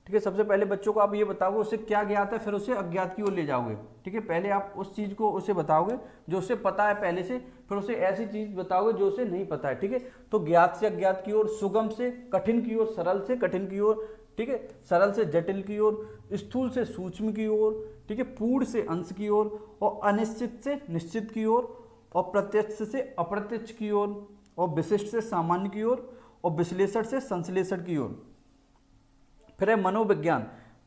ठीक है, सबसे पहले बच्चों को आप ये बताओगे उसे क्या ज्ञात है, फिर उसे अज्ञात की ओर ले जाओगे। ठीक है, पहले आप उस चीज को उसे बताओगे जो उसे पता है पहले से, फिर उसे ऐसी चीज बताओगे जो उसे नहीं पता है। ठीक है, तो ज्ञात से अज्ञात की ओर, सुगम से कठिन की ओर, सरल से कठिन की ओर, ठीक है, सरल से जटिल की ओर, स्थूल से सूक्ष्म की ओर, ठीक है, पूर्ण से अंश की ओर, और अनिश्चित से निश्चित की ओर, और प्रत्यक्ष से अप्रत्यक्ष की ओर, और विशिष्ट से सामान्य की ओर, और विश्लेषण से संश्लेषण की ओर। फिर है मनोविज्ञान।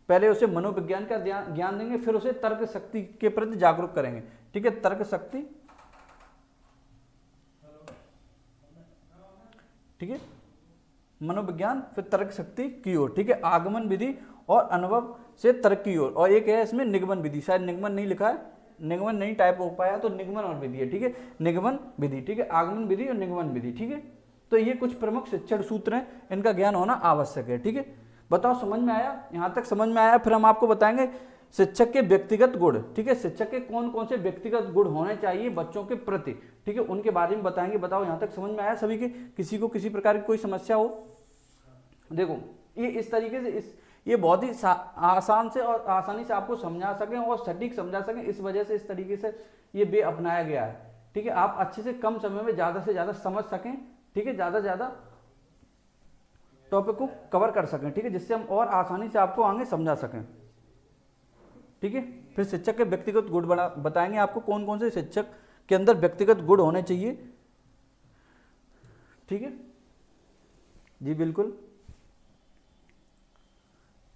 पहले उसे मनोविज्ञान का ज्ञान देंगे, फिर उसे तर्क शक्ति के प्रति जागरूक करेंगे। ठीक है, तर्क शक्ति, ठीक है, मनोविज्ञान, फिर तर्क शक्ति की ओर। ठीक है, आगमन विधि और अनुभव से तर्क की ओर, और एक है इसमें निगमन विधि। शायद निगमन नहीं लिखा है, निगमन नहीं टाइप हो पाया तो निगमन और विधि है। ठीक है, निगमन विधि। ठीक है, आगमन विधि और निगमन विधि। ठीक है, तो ये कुछ प्रमुख शिक्षण सूत्र हैं, इनका ज्ञान होना आवश्यक है। ठीक है, बताओ समझ में आया? यहाँ तक समझ में आया? फिर हम आपको बताएंगे शिक्षक के व्यक्तिगत गुण। ठीक है, शिक्षक के कौन कौन से व्यक्तिगत गुण होने चाहिए बच्चों के प्रति। ठीक है, उनके बारे में बताएंगे। बताओ यहाँ तक समझ में आया सभी के? किसी को किसी प्रकार की कोई समस्या हो? देखो, ये इस तरीके से ये बहुत ही आसान से और आसानी से आपको समझा सकें और सटीक समझा सकें, इस वजह से इस तरीके से ये वे अपनाया गया है। ठीक है, आप अच्छे से कम समय में ज़्यादा से ज़्यादा समझ सकें। ठीक है, ज़्यादा से ज़्यादा टॉपिक को कवर कर सकें। ठीक है, जिससे हम और आसानी से आपको आगे समझा सकें। ठीक है, फिर शिक्षक के व्यक्तिगत गुण बताएंगे आपको कौन कौन से शिक्षक के अंदर व्यक्तिगत गुण होने चाहिए। ठीक है जी, बिल्कुल।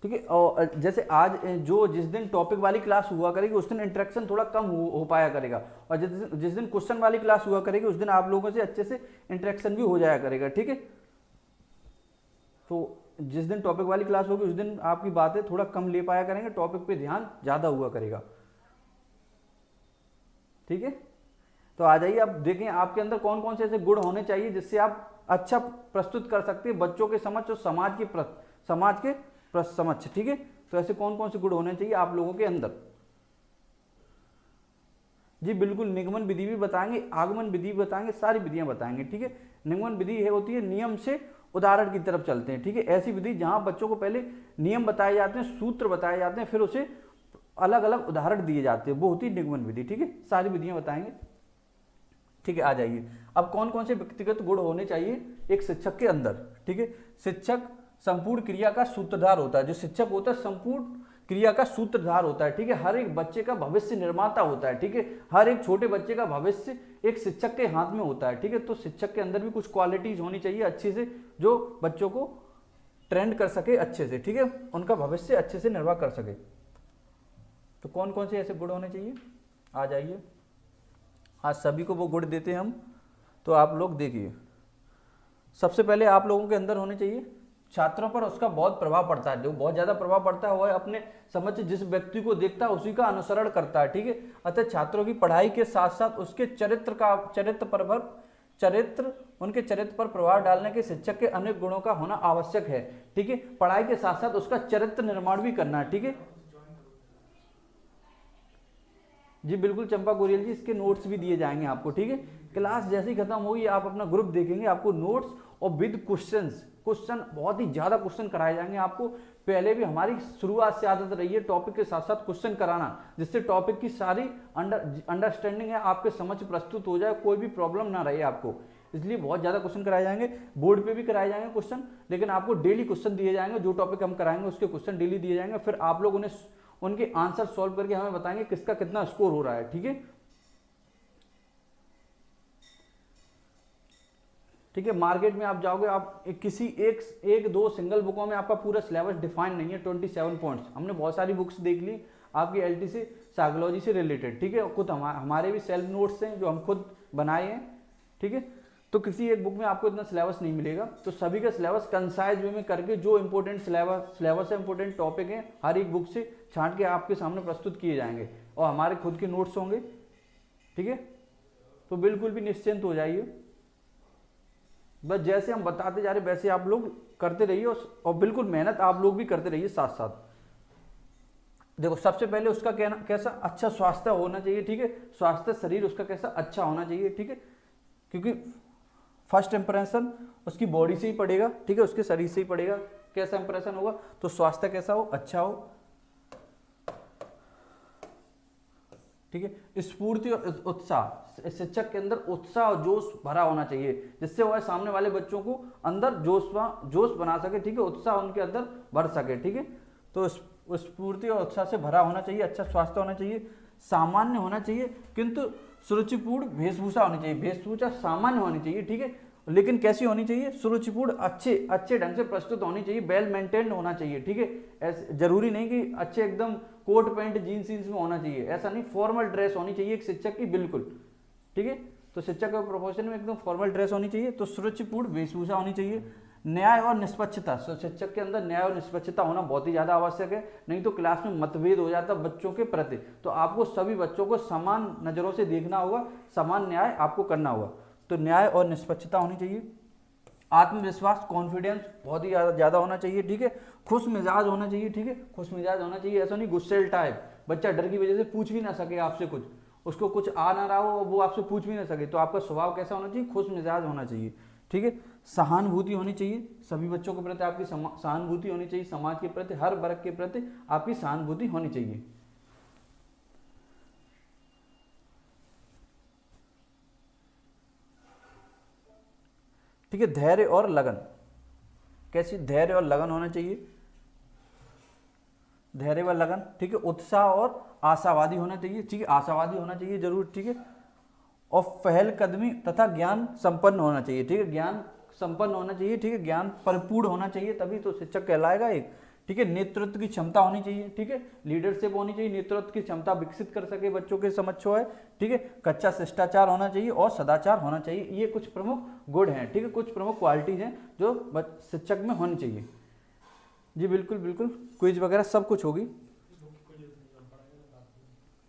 ठीक है, और जैसे आज जिस दिन टॉपिक वाली क्लास हुआ करेगी उस दिन इंटरेक्शन थोड़ा कम हो पाया करेगा, और जिस दिन क्वेश्चन वाली क्लास हुआ करेगी उस दिन आप लोगों से अच्छे से इंटरेक्शन भी हो जाया करेगा। ठीक है, तो जिस दिन टॉपिक वाली क्लास होगी उस दिन आपकी बातें थोड़ा कम ले पाया करेंगे, टॉपिक पे ध्यान ज़्यादा हुआ करेगा। ठीक है, तो आ जाइए, अब देखें आपके अंदर कौन कौन से ऐसे गुण होने चाहिए जिससे आप अच्छा प्रस्तुत कर सकते हैं बच्चों के समक्ष और समाज के समक्ष। ठीक है, तो ऐसे कौन कौन से गुण होने चाहिए आप लोगों के अंदर? जी बिल्कुल, निगमन विधि भी बताएंगे, आगमन विधि भी बताएंगे, सारी विधियां बताएंगे। ठीक है, निगमन विधि होती है नियम से उदाहरण की तरफ चलते हैं। ठीक है, ऐसी विधि जहां बच्चों को पहले नियम बताए जाते हैं, सूत्र बताए जाते हैं, फिर उसे अलग अलग उदाहरण दिए जाते हैं, वो होती है निगमन विधि। ठीक है, सारी विधियां बताएंगे। ठीक है, आ जाइए, अब कौन कौन से व्यक्तिगत गुण होने चाहिए एक शिक्षक के अंदर। ठीक है, शिक्षक संपूर्ण क्रिया का सूत्रधार होता है। जो शिक्षक होता है संपूर्ण क्रिया का सूत्रधार होता है। ठीक है, हर एक बच्चे का भविष्य निर्माता होता है। ठीक है, हर एक छोटे बच्चे का भविष्य एक शिक्षक के हाथ में होता है। ठीक है, तो शिक्षक के अंदर भी कुछ क्वालिटीज होनी चाहिए अच्छे से, जो बच्चों को ट्रेंड कर सके अच्छे से। ठीक है, उनका भविष्य अच्छे से निर्वाह कर सके। तो कौन कौन से ऐसे गुण होने चाहिए? आ जाइए, आज सभी को वो गुण देते हैं हम, तो आप लोग देखिए। सबसे पहले आप लोगों के अंदर होने चाहिए, छात्रों पर उसका बहुत प्रभाव पड़ता है। जो बहुत ज्यादा प्रभाव पड़ता है वो है अपने समझ जिस व्यक्ति को देखता है उसी का अनुसरण करता है। ठीक है, अतः छात्रों की पढ़ाई के साथ साथ उसके चरित्र पर प्रभाव डालने के शिक्षक के अनेक गुणों का होना आवश्यक है। ठीक है, पढ़ाई के साथ साथ उसका चरित्र निर्माण भी करना है। ठीक है जी, बिल्कुल चंपा गोरियल जी, इसके नोट्स भी दिए जाएंगे आपको। ठीक है, क्लास जैसे ही खत्म होगी आप अपना ग्रुप देखेंगे, आपको नोट्स और विद क्वेश्चन बहुत ही ज्यादा क्वेश्चन कराए जाएंगे आपको। पहले भी हमारी शुरुआत से आदत रही है टॉपिक के साथ साथ क्वेश्चन कराना, जिससे टॉपिक की सारी अंडरस्टैंडिंग है आपके समझ प्रस्तुत हो जाए, कोई भी प्रॉब्लम ना रहे आपको। इसलिए बहुत ज्यादा क्वेश्चन कराए जाएंगे, बोर्ड पे भी कराए जाएंगे क्वेश्चन, लेकिन आपको डेली क्वेश्चन दिए जाएंगे। जो टॉपिक हम कराएंगे उसके क्वेश्चन डेली दिए जाएंगे, फिर आप लोग उनके आंसर सॉल्व करके हमें बताएंगे किसका कितना स्कोर हो रहा है। ठीक है, ठीक है, मार्केट में आप जाओगे, आप किसी एक दो सिंगल बुकों में आपका पूरा सिलेबस डिफाइन नहीं है। 27 पॉइंट्स, हमने बहुत सारी बुक्स देख ली आपकी एलटी से, साइकोलॉजी से रिलेटेड। ठीक है, खुद हमारे भी सेल्फ नोट्स हैं जो हम खुद बनाए हैं। ठीक है, तो किसी एक बुक में आपको इतना सिलेबस नहीं मिलेगा, तो सभी का सिलेबस कंसाइज वे में करके जो इंपॉर्टेंट सिलेबस है, इंपॉर्टेंट टॉपिक है, हर एक बुक से छांट के आपके सामने प्रस्तुत किए जाएंगे और हमारे खुद के नोट्स होंगे, ठीक है। तो बिल्कुल भी निश्चिंत हो जाइए, बस जैसे हम बताते जा रहे वैसे आप लोग करते रहिए और बिल्कुल मेहनत आप लोग भी करते रहिए साथ साथ। देखो सबसे पहले उसका कैसा अच्छा स्वास्थ्य होना चाहिए, ठीक है, स्वास्थ्य शरीर उसका कैसा अच्छा होना चाहिए, ठीक है, क्योंकि फर्स्ट इंप्रेशन उसकी बॉडी से ही पड़ेगा, ठीक है, उसके शरीर से ही पड़ेगा, कैसा इंप्रेशन होगा, तो स्वास्थ्य कैसा हो, अच्छा हो, ठीक है। स्फूर्ति और उत्साह, शिक्षक के अंदर उत्साह और जोश भरा होना चाहिए, जिससे वह सामने वाले बच्चों को अंदर जोश बना सके, ठीक है, उत्साह उनके अंदर भर सके, ठीक है। तो स्फूर्ति और उत्साह से भरा होना चाहिए, अच्छा स्वास्थ्य होना चाहिए, सामान्य होना चाहिए किंतु सुरुचिपूर्ण वेशभूषा होनी चाहिए, वेशभूषा सामान्य होनी चाहिए, ठीक है, लेकिन कैसी होनी चाहिए, सुरुचिपूर्ण, अच्छे ढंग से प्रस्तुत होनी चाहिए, वेल मेंटेन्ड होना चाहिए, ठीक है। ऐसे जरूरी नहीं कि अच्छे एकदम कोट पैंट जीन्स में होना चाहिए, ऐसा नहीं, फॉर्मल ड्रेस होनी चाहिए एक शिक्षक की, बिल्कुल, ठीक है। तो शिक्षक के प्रोफेशन में एकदम फॉर्मल ड्रेस होनी चाहिए, तो सुरुचिपूर्ण वेशभूषा होनी चाहिए, न्याय और निष्पक्षता, शिक्षक के अंदर न्याय और निष्पक्षता होना बहुत ही ज्यादा आवश्यक है, नहीं तो क्लास में मतभेद हो जाता बच्चों के प्रति, तो आपको सभी बच्चों को समान नजरों से देखना होगा, समान न्याय आपको करना होगा, तो न्याय और निष्पक्षता होनी चाहिए, आत्मविश्वास, कॉन्फिडेंस बहुत ही ज्यादा होना चाहिए, ठीक है, खुश मिजाज होना चाहिए, ठीक है, खुश मिजाज होना चाहिए, ऐसा नहीं गुस्सेल टाइप, बच्चा डर की वजह से पूछ भी ना सके आपसे कुछ, उसको कुछ आ ना रहा हो वो आपसे पूछ भी ना सके, तो आपका स्वभाव कैसा होना चाहिए, खुश मिजाज होना चाहिए, ठीक है। सहानुभूति होनी चाहिए, सभी बच्चों के प्रति आपकी सहानुभूति होनी चाहिए, समाज के प्रति, हर वर्ग के प्रति आपकी सहानुभूति होनी चाहिए, ठीक है। धैर्य और लगन, कैसी, धैर्य और लगन होना चाहिए, धैर्य व लगन, ठीक है, उत्साह और आशावादी होना चाहिए, ठीक है, आशावादी होना चाहिए जरूर, ठीक है, और पहलकदमी तथा ज्ञान संपन्न होना चाहिए, ठीक है, ज्ञान संपन्न होना चाहिए, ठीक है, ज्ञान परिपूर्ण होना चाहिए, तभी तो शिक्षक कहलाएगा एक, ठीक है। नेतृत्व की क्षमता होनी चाहिए, ठीक है, लीडरशिप होनी चाहिए, नेतृत्व की क्षमता विकसित कर सके बच्चों के समक्ष है, ठीक है, कच्चा शिष्टाचार होना चाहिए और सदाचार होना चाहिए, ये कुछ प्रमुख गुण हैं, ठीक है, कुछ प्रमुख क्वालिटीज हैं जो शिक्षक में होनी चाहिए। जी बिल्कुल बिल्कुल, क्विज वगैरह सब कुछ होगी,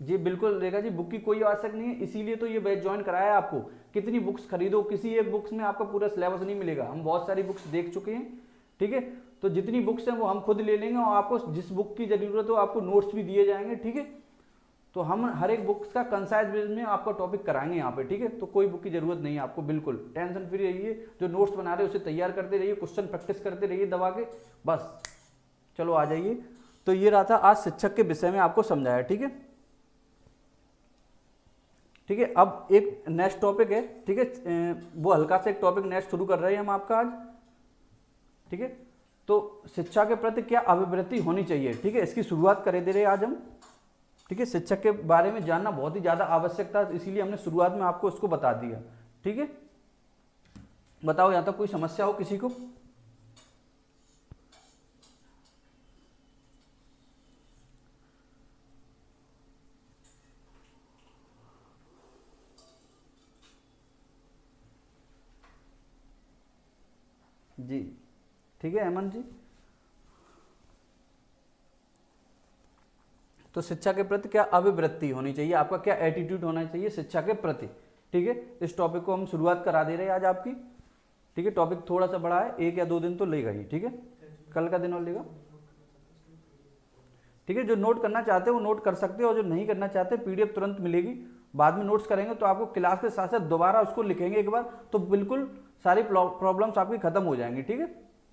जी बिल्कुल रेखा जी, बुक की कोई आवश्यक नहीं है, इसीलिए तो ये बैच ज्वाइन कराया है आपको, कितनी बुक्स खरीदो, किसी एक बुक्स में आपका पूरा सिलेबस नहीं मिलेगा, हम बहुत सारी बुक्स देख चुके हैं, ठीक है, तो जितनी बुक्स हैं वो हम खुद ले लेंगे और आपको जिस बुक की जरूरत हो आपको नोट्स भी दिए जाएंगे, ठीक है, तो हम हर एक बुक्स का कंसाइज बेस में आपका टॉपिक कराएंगे यहाँ पे, ठीक है, तो कोई बुक की जरूरत नहीं है आपको, बिल्कुल टेंशन फ्री रहिए, जो नोट्स बना रहे हैं उसे तैयार करते रहिए, क्वेश्चन प्रैक्टिस करते रहिए दबा के, बस चलो आ जाइए। तो ये रहा था आज शिक्षक के विषय में आपको समझाया, ठीक है, ठीक है। अब एक नेक्स्ट टॉपिक है, ठीक है, वो हल्का सा एक टॉपिक नेक्स्ट शुरू कर रहे हैं हम आपका आज, ठीक है, तो शिक्षा के प्रति क्या अभिवृत्ति होनी चाहिए, ठीक है, इसकी शुरुआत करे दे रहे आज हम, ठीक है, शिक्षक के बारे में जानना बहुत ही ज्यादा आवश्यक था, इसीलिए हमने शुरुआत में आपको इसको बता दिया, ठीक है। बताओ यहाँ तक कोई समस्या हो किसी को? जी ठीक है हेमंत जी, तो शिक्षा के प्रति क्या अभिवृत्ति होनी चाहिए, आपका क्या एटीट्यूड होना चाहिए शिक्षा के प्रति, ठीक है, इस टॉपिक को हम शुरुआत करा दे रहे हैं आज आपकी, ठीक है, टॉपिक थोड़ा सा बड़ा है, 1 या 2 दिन तो लेगा ही, ठीक है, कल का दिन और लेगा, ठीक है, जो नोट करना चाहते हैं वो नोट कर सकते हैं और जो नहीं करना चाहते पीडीएफ तुरंत मिलेगी, बाद में नोट्स करेंगे तो आपको क्लास के साथ साथ दोबारा उसको लिखेंगे एक बार, तो बिल्कुल सारी प्रॉब्लम्स आपकी खत्म हो जाएंगी, ठीक है।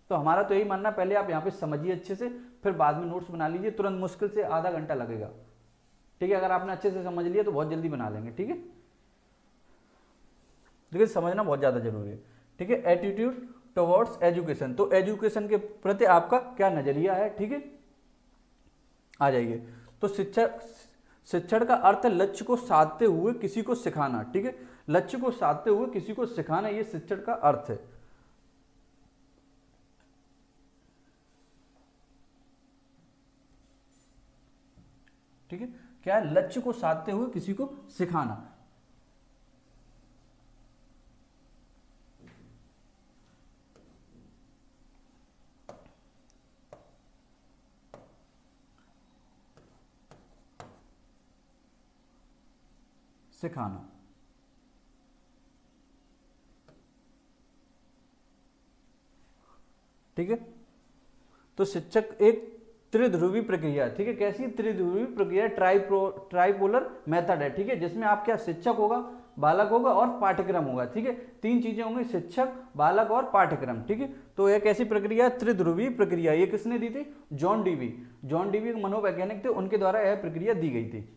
तो हमारा तो यही मानना, पहले आप यहाँ पे समझिए अच्छे से, फिर बाद में नोट्स बना लीजिए, तुरंत मुश्किल से आधा घंटा लगेगा, ठीक है, अगर आपने अच्छे से समझ लिया तो बहुत जल्दी बना लेंगे, ठीक है, लेकिन समझना बहुत ज्यादा जरूरी है, ठीक है। एटीट्यूड टुवर्ड्स एजुकेशन, तो एजुकेशन के प्रति आपका क्या नजरिया है, ठीक है, आ जाइए। तो शिक्षण का अर्थ है लक्ष्य को साधते हुए किसी को सिखाना, ठीक है, लक्ष्य को साधते हुए किसी को सिखाना, ये शिक्षण का अर्थ है, ठीक है, क्या है, लक्ष्य को साधते हुए किसी को सिखाना, सिखाना। ठीक है, तो शिक्षक एक त्रिध्रुवी प्रक्रिया, ठीक है, कैसी त्रिध्रुवी प्रक्रिया, ट्राइपोलर मेथड है, ठीक है, जिसमें आप क्या शिक्षक होगा, बालक होगा और पाठ्यक्रम होगा, ठीक है, तीन चीजें होंगी, शिक्षक, बालक और पाठ्यक्रम, ठीक है। तो एक ऐसी प्रक्रिया त्रिध्रुवी प्रक्रिया, ये किसने दी थी, जॉन डीवी मनोवैज्ञानिक थे, उनके द्वारा यह प्रक्रिया दी गई थी।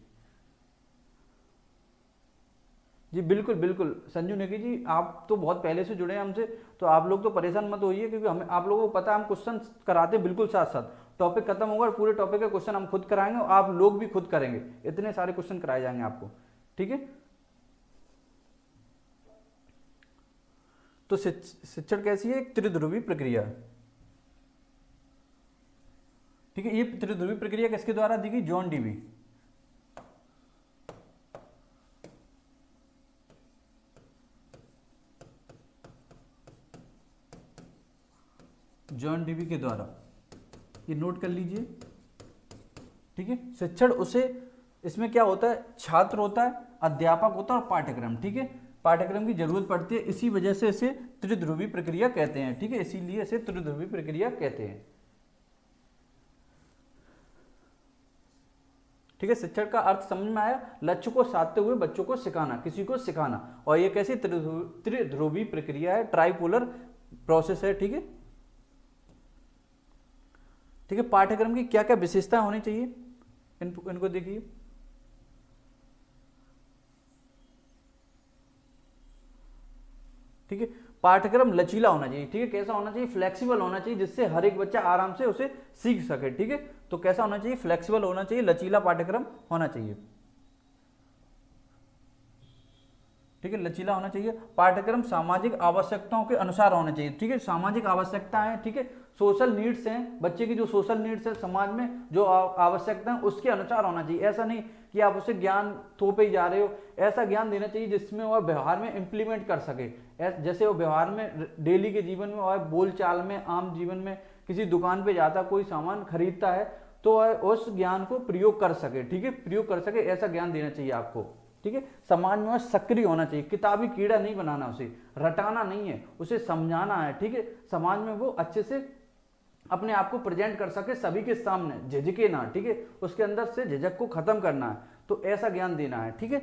जी बिल्कुल बिल्कुल संजू नेगी जी, आप तो बहुत पहले से जुड़े हैं हमसे, तो आप लोग तो परेशान मत होइए, क्योंकि हमें आप लोगों को पता है हम क्वेश्चन कराते बिल्कुल साथ साथ, टॉपिक खत्म होगा और पूरे टॉपिक के क्वेश्चन हम खुद कराएंगे और आप लोग भी खुद करेंगे, इतने सारे क्वेश्चन कराए जाएंगे आपको, ठीक है। तो शिक्षण कैसी है, एक त्रिध्रुवी प्रक्रिया, ठीक है। ये त्रिध्रुवी प्रक्रिया किसके द्वारा दी गई, जॉन डीवी के द्वारा, ये नोट कर लीजिए, ठीक है। शिक्षण उसे, इसमें क्या होता है, छात्र होता है, अध्यापक होता है और पाठ्यक्रम, ठीक है, पाठ्यक्रम की जरूरत पड़ती है, इसी वजह से इसे त्रिध्रुवी प्रक्रिया कहते हैं, ठीक है, इसीलिए इसे त्रिध्रुवी प्रक्रिया कहते हैं, ठीक है। शिक्षण का अर्थ समझ में आया, लक्ष्य को साधते हुए बच्चों को सिखाना, किसी को सिखाना, और ये कैसी त्रिध्रुवी प्रक्रिया है, ट्राइपोलर प्रोसेस है, ठीक है, ठीक है। पाठ्यक्रम की क्या क्या विशेषताएं होनी चाहिए, इनको देखिए, ठीक है। पाठ्यक्रम लचीला होना चाहिए, ठीक है, कैसा होना चाहिए, फ्लेक्सिबल होना चाहिए, जिससे हर एक बच्चा आराम से उसे सीख सके, ठीक है। तो कैसा होना चाहिए, फ्लेक्सिबल होना चाहिए, लचीला पाठ्यक्रम होना चाहिए, ठीक है, लचीला होना चाहिए। पाठ्यक्रम सामाजिक आवश्यकताओं के अनुसार होना चाहिए, ठीक है, सामाजिक आवश्यकता है, ठीक है, सोशल नीड्स हैं, बच्चे की जो सोशल नीड्स है, समाज में जो आवश्यकता है उसके अनुसार होना चाहिए, ऐसा नहीं कि आप उसे ज्ञान थोपे ही जा रहे हो, ऐसा ज्ञान देना चाहिए जिसमें वह व्यवहार में इंप्लीमेंट कर सके, जैसे वो व्यवहार में डेली के जीवन में और बोलचाल में, आम जीवन में, किसी दुकान पे जाता कोई सामान खरीदता है तो वह उस ज्ञान को प्रयोग कर सके, ठीक है, प्रयोग कर सके, ऐसा ज्ञान देना चाहिए आपको, ठीक है। समाज में वह सक्रिय होना चाहिए, किताबी कीड़ा नहीं बनाना, उसे रटाना नहीं है, उसे समझाना है, ठीक है, समाज में वो अच्छे से अपने आप को प्रेजेंट कर सके सभी के सामने, झिझके ना, ठीक है, उसके अंदर से झिझक को खत्म करना है, तो ऐसा ज्ञान देना है, ठीक है।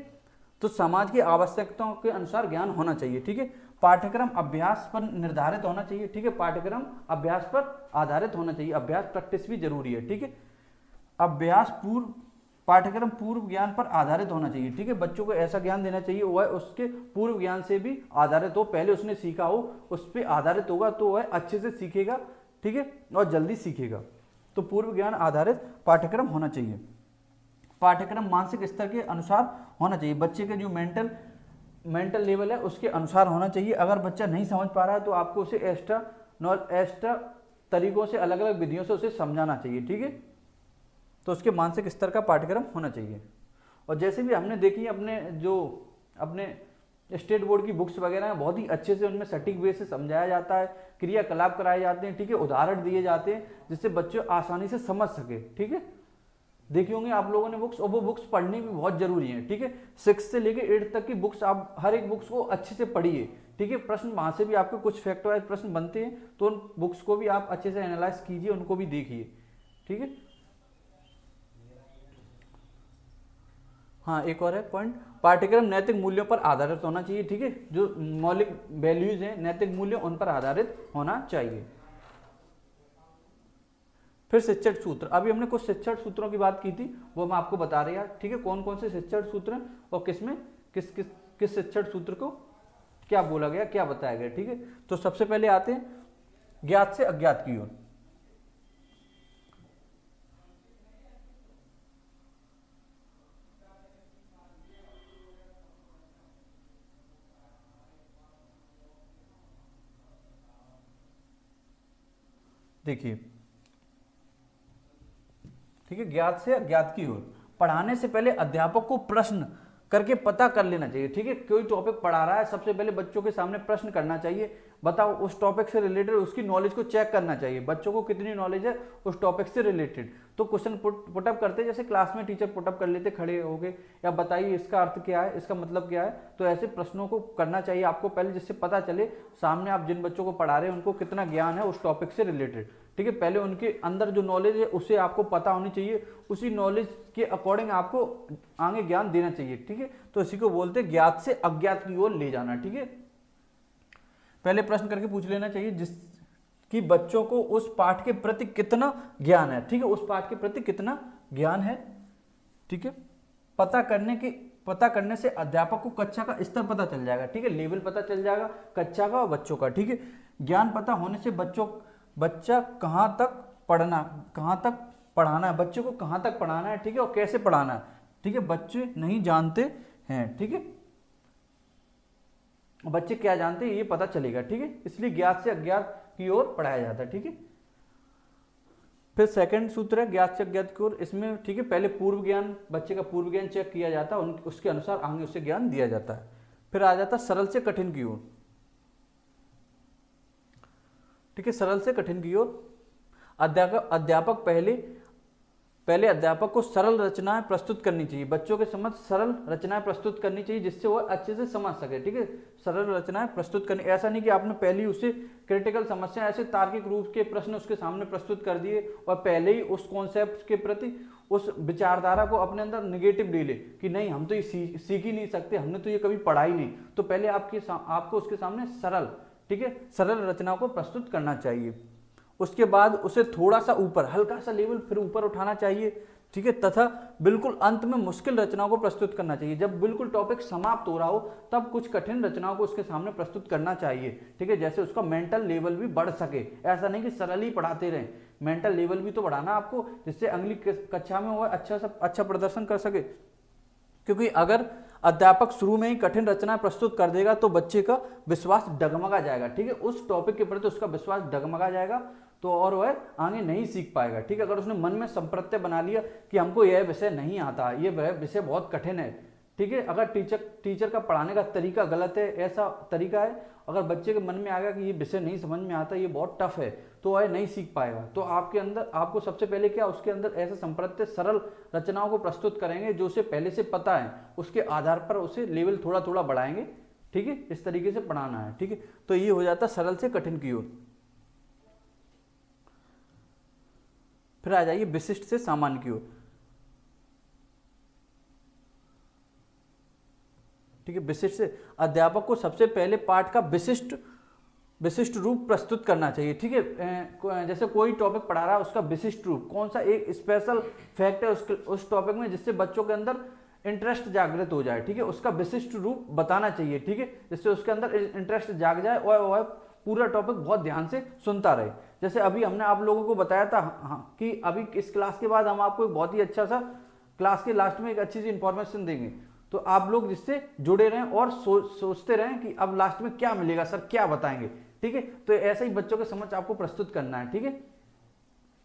तो समाज की आवश्यकताओं के अनुसार ज्ञान होना चाहिए, ठीक है। पाठ्यक्रम अभ्यास पर निर्धारित होना चाहिए, ठीक है, पाठ्यक्रम अभ्यास पर आधारित होना चाहिए, अभ्यास प्रैक्टिस भी जरूरी है, ठीक है। पाठ्यक्रम पूर्व ज्ञान पर आधारित होना चाहिए, ठीक है, बच्चों को ऐसा ज्ञान देना चाहिए वह उसके पूर्व ज्ञान से भी आधारित हो, पहले उसने सीखा हो उस पर आधारित होगा तो वह अच्छे से सीखेगा, ठीक है, और जल्दी सीखेगा। तो पूर्व ज्ञान आधारित पाठ्यक्रम होना चाहिए। पाठ्यक्रम मानसिक स्तर के अनुसार होना चाहिए, बच्चे के जो मेंटल लेवल है उसके अनुसार होना चाहिए। अगर बच्चा नहीं समझ पा रहा है तो आपको उसे एक्स्ट्रा तरीकों से, अलग अलग विधियों से उसे समझाना चाहिए, ठीक है। तो उसके मानसिक स्तर का पाठ्यक्रम होना चाहिए। और जैसे भी हमने देखी अपने स्टेट बोर्ड की बुक्स वगैरह हैं, बहुत ही अच्छे से उनमें सटीक वे से समझाया जाता है, क्रियाकलाप कराए जाते हैं, ठीक है, उदाहरण दिए जाते हैं जिससे बच्चे आसानी से समझ सके, ठीक है। देखी होंगे आप लोगों ने बुक्स, और वो बुक्स पढ़नी भी बहुत जरूरी है, ठीक है। 6 से लेकर 8 तक की बुक्स, आप हर एक बुक्स को अच्छे से पढ़िए, ठीक है। प्रश्न वहां से भी आपके कुछ फैक्ट वाइज प्रश्न बनते हैं, तो उन बुक्स को भी आप अच्छे से एनालाइज कीजिए, उनको भी देखिए, ठीक है। हाँ, एक और है पॉइंट, पाठ्यक्रम नैतिक मूल्यों पर आधारित होना चाहिए, ठीक है, जो मौलिक वैल्यूज हैं, नैतिक मूल्य, उन पर आधारित होना चाहिए। फिर शिक्षण सूत्र, अभी हमने कुछ शिक्षण सूत्रों की बात की थी, वो मैं आपको बता रहा, ठीक है, कौन कौन से शिक्षण सूत्र हैं और किस शिक्षण सूत्र को क्या बोला गया, क्या बताया गया, ठीक है। तो सबसे पहले आते हैं ज्ञात से अज्ञात की ओर। देखिए, ठीक है, ज्ञात से अज्ञात की ओर। पढ़ाने से पहले अध्यापक को प्रश्न करके पता कर लेना चाहिए, ठीक है, कोई टॉपिक पढ़ा रहा है सबसे पहले बच्चों के सामने प्रश्न करना चाहिए, बताओ उस टॉपिक से रिलेटेड उसकी नॉलेज को चेक करना चाहिए, बच्चों को कितनी नॉलेज है उस टॉपिक से रिलेटेड। तो क्वेश्चन पुटअप करते जैसे क्लास में टीचर पुटअप कर लेते खड़े हो गए, या बताइए इसका अर्थ क्या है, इसका मतलब क्या है। तो ऐसे प्रश्नों को करना चाहिए आपको पहले, जिससे पता चले सामने आप जिन बच्चों को पढ़ा रहे हैं उनको कितना ज्ञान है उस टॉपिक से रिलेटेड। ठीक है, पहले उनके अंदर जो नॉलेज है उसे आपको पता होनी चाहिए, उसी नॉलेज के अकॉर्डिंग आपको आगे ज्ञान देना चाहिए। ठीक है, तो इसी को बोलते हैं ज्ञात से अज्ञात की ओर ले जाना। ठीक है, पहले प्रश्न करके पूछ लेना चाहिए जिस कि बच्चों को उस पाठ के प्रति कितना ज्ञान है। ठीक है, उस पाठ के प्रति कितना ज्ञान है। ठीक है, पता करने से अध्यापक को कक्षा का स्तर पता चल जाएगा। ठीक है, लेवल पता चल जाएगा कक्षा का और बच्चों का। ठीक है, ज्ञान पता होने से बच्चा कहाँ तक पढ़ाना है, बच्चे को कहाँ तक पढ़ाना है। ठीक है, और कैसे पढ़ाना है। ठीक है, बच्चे नहीं जानते हैं। ठीक है, बच्चे क्या जानते हैं ये पता चलेगा। ठीक है, इसलिए ज्ञात से अज्ञात की ओर पढ़ाया जाता है। ठीक है, फिर सेकंड सूत्र है ज्ञात से अज्ञात की ओर। इसमें ठीक है पहले पूर्व ज्ञान, बच्चे का पूर्व ज्ञान चेक किया जाता है, उसके अनुसार आगे उसे ज्ञान दिया जाता है। फिर आ जाता है सरल से कठिन की ओर। ठीक है, सरल से कठिन की ओर अध्यापक पहले अध्यापक को सरल रचनाएं प्रस्तुत करनी चाहिए, बच्चों के समझ सरल रचनाएं प्रस्तुत करनी चाहिए जिससे वो अच्छे से समझ सके। ठीक है, सरल रचनाएं प्रस्तुत करनी, ऐसा नहीं कि आपने पहले ही उसे क्रिटिकल समस्या ऐसे तार्किक रूप के प्रश्न उसके सामने प्रस्तुत कर दिए और पहले ही उस कॉन्सेप्ट के प्रति उस विचारधारा को अपने अंदर निगेटिव ले ले कि नहीं हम तो ये सीख ही नहीं सकते, हमने तो ये कभी पढ़ा ही नहीं। तो पहले आपको उसके सामने सरल, ठीक है, सरल रचनाओं को प्रस्तुत करना चाहिए। उसके बाद उसे थोड़ा सा ऊपर, हल्का सा लेवल फिर ऊपर उठाना चाहिए। ठीक है, तथा बिल्कुल अंत में मुश्किल रचनाओं को प्रस्तुत करना चाहिए। जब बिल्कुल टॉपिक समाप्त हो रहा हो तब कुछ कठिन रचनाओं को उसके सामने प्रस्तुत करना चाहिए। ठीक है, जैसे उसका मेंटल लेवल भी बढ़ सके, ऐसा नहीं कि सरल ही पढ़ाते रहें, मेंटल लेवल भी तो बढ़ाना आपको, जिससे अगली कक्षा में वो अच्छा प्रदर्शन कर सके। क्योंकि अगर अध्यापक शुरू में ही कठिन रचनाएं प्रस्तुत कर देगा तो बच्चे का विश्वास डगमगा जाएगा। ठीक है, उस टॉपिक के प्रति उसका विश्वास डगमगा जाएगा तो और वह आगे नहीं सीख पाएगा। ठीक है, अगर उसने मन में संप्रत्यय बना लिया कि हमको यह विषय नहीं आता, ये विषय बहुत कठिन है। ठीक है, अगर टीचर का पढ़ाने का तरीका गलत है, ऐसा तरीका है, अगर बच्चे के मन में आ गया कि ये विषय नहीं समझ में आता, ये बहुत टफ है, तो वह नहीं सीख पाएगा। तो आपको सबसे पहले क्या उसके अंदर ऐसे संप्रत्यय सरल रचनाओं को प्रस्तुत करेंगे जो उसे पहले से पता है, उसके आधार पर उसे लेवल थोड़ा थोड़ा बढ़ाएंगे। ठीक है, इस तरीके से पढ़ाना है। ठीक है, तो ये हो जाता सरल से कठिन की ओर। फिर आ जाइए विशिष्ट से सामान्य की ओर। ठीक है, विशिष्ट से अध्यापक को सबसे पहले पाठ का विशिष्ट रूप प्रस्तुत करना चाहिए। ठीक है, जैसे कोई टॉपिक पढ़ा रहा है उसका विशिष्ट रूप, कौन सा एक स्पेशल फैक्ट है उस टॉपिक में जिससे बच्चों के अंदर इंटरेस्ट जागृत हो जाए। ठीक है, उसका विशिष्ट रूप बताना चाहिए। ठीक है, जिससे उसके अंदर इंटरेस्ट जाग जाए और वह पूरा टॉपिक बहुत ध्यान से सुनता रहे। जैसे अभी हमने आप लोगों को बताया था कि अभी इस क्लास के बाद हम आपको एक बहुत ही अच्छा सा क्लास के लास्ट में एक अच्छी सी इंफॉर्मेशन देंगे, तो आप लोग जिससे जुड़े रहें और सोचते रहें कि अब लास्ट में क्या मिलेगा, सर क्या बताएंगे। ठीक है, तो ऐसे ही बच्चों के समझ आपको प्रस्तुत करना है। ठीक है,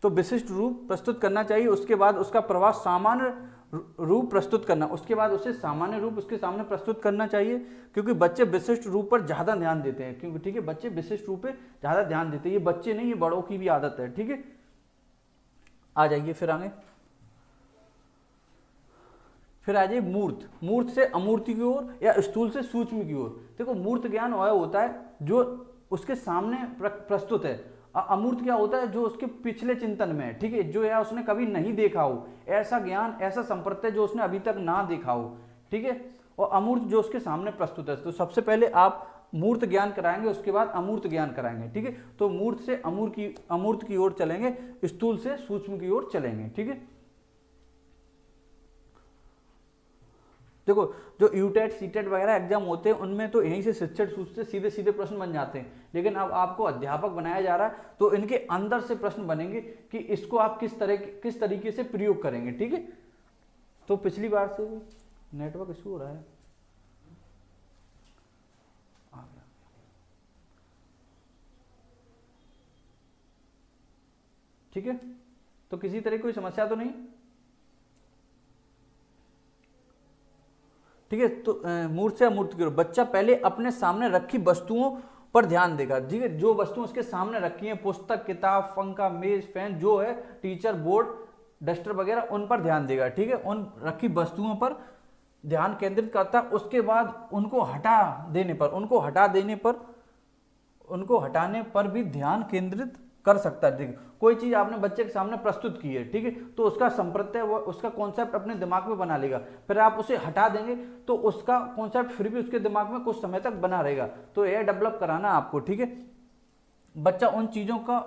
तो विशिष्ट रूप प्रस्तुत करना चाहिए। उसके बाद उसका प्रवाह सामान्य रूप प्रस्तुत करना, उसके बाद उसे सामान्य रूप उसके सामने प्रस्तुत करना चाहिए, क्योंकि बच्चे विशिष्ट रूप पर ज्यादा ध्यान देते हैं। क्योंकि ठीक है, बच्चे विशिष्ट रूप पे ज्यादा ध्यान देते हैं, ये बच्चे नहीं, ये बड़ों की भी आदत है। ठीक है, आ जाइए फिर आगे, फिर आ जाइए मूर्त से अमूर्ति की ओर या स्थूल से सूक्ष्म की ओर। देखो, मूर्त ज्ञान वह होता है जो उसके सामने प्रस्तुत है, अमूर्त क्या होता है जो उसके पिछले चिंतन में है। ठीक है, जो है उसने कभी नहीं देखा हो, ऐसा ज्ञान, ऐसा संप्रत्यय जो उसने अभी तक ना देखा हो। ठीक है, और अमूर्त जो उसके सामने प्रस्तुत है। तो सबसे पहले आप मूर्त ज्ञान कराएंगे, उसके बाद अमूर्त ज्ञान कराएंगे। ठीक है, तो मूर्त से अमूर्त की ओर चलेंगे, स्थूल से सूक्ष्म की ओर चलेंगे। ठीक है, देखो जो यूटेट सीटेट वगैरह एग्जाम होते हैं उनमें तो यहीं से शिक्षण सूत्र से सीधे सीधे प्रश्न बन जाते हैं, लेकिन अब आपको अध्यापक बनाया जा रहा है तो इनके अंदर से प्रश्न बनेंगे कि इसको आप किस तरीके से प्रयोग करेंगे। ठीक है, तो पिछली बार से नेटवर्क इशू हो रहा है, ठीक है, तो किसी तरह की कोई समस्या तो नहीं। ठीक है, तो मूर्त से अमूर्त की ओर बच्चा पहले अपने सामने रखी वस्तुओं पर ध्यान देगा, ठीक है। जो वस्तु उसके सामने रखी है, पुस्तक, किताब, पंखा, मेज, फैन जो है, टीचर, बोर्ड, डस्टर वगैरह, उन पर ध्यान देगा, ठीक है। उन रखी वस्तुओं पर ध्यान केंद्रित करता, उसके बाद उनको हटाने पर भी ध्यान केंद्रित कर सकता है, ठीक है। कोई चीज आपने बच्चे के सामने प्रस्तुत की है, ठीक है, तो उसका संप्रत्यय, वो उसका कॉन्सेप्ट अपने दिमाग में बना लेगा, फिर आप उसे हटा देंगे तो उसका कॉन्सेप्ट फिर भी उसके दिमाग में कुछ समय तक बना रहेगा। तो यह डेवलप कराना आपको, ठीक है। बच्चा उन चीजों का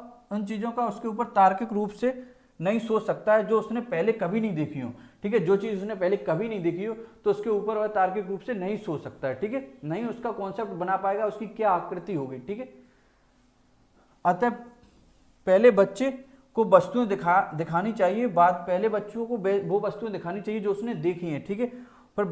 उसके ऊपर तार्किक रूप से नहीं सोच सकता है जो उसने पहले कभी नहीं देखी हो, ठीक है। जो चीज उसने पहले कभी नहीं देखी हो तो उसके ऊपर वह तार्किक रूप से नहीं सोच सकता है, ठीक है, नहीं उसका कॉन्सेप्ट बना पाएगा, उसकी क्या आकृति होगी, ठीक है। अतः पहले बच्चे को वस्तुएं दिखानी चाहिए, पहले बच्चों को वो वस्तुएं दिखानी चाहिए जो उसने देखी हैं, ठीक है। पर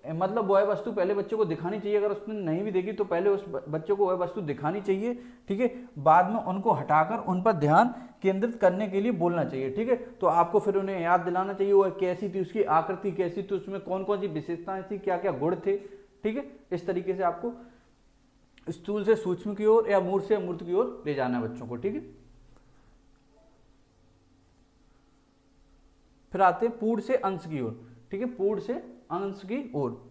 मतलब वह वस्तु पहले बच्चे को दिखानी चाहिए, अगर उसने नहीं भी देखी तो पहले उस बच्चे को वह वस्तु दिखानी चाहिए, ठीक है। बाद में उनको हटाकर उन पर ध्यान केंद्रित करने के लिए बोलना चाहिए, ठीक है। तो आपको फिर उन्हें याद दिलाना चाहिए वह कैसी थी, उसकी आकृति कैसी थी, उसमें कौन कौन सी विशेषताएं थी, क्या क्या गुण थे, ठीक है। इस तरीके से आपको स्थूल से सूक्ष्म की ओर या मूर्त से अमूर्त की ओर ले जाना है बच्चों को, ठीक है। फिर आते हैं पूर्ण से अंश की ओर, ठीक है, पूर्ण से अंश की ओर।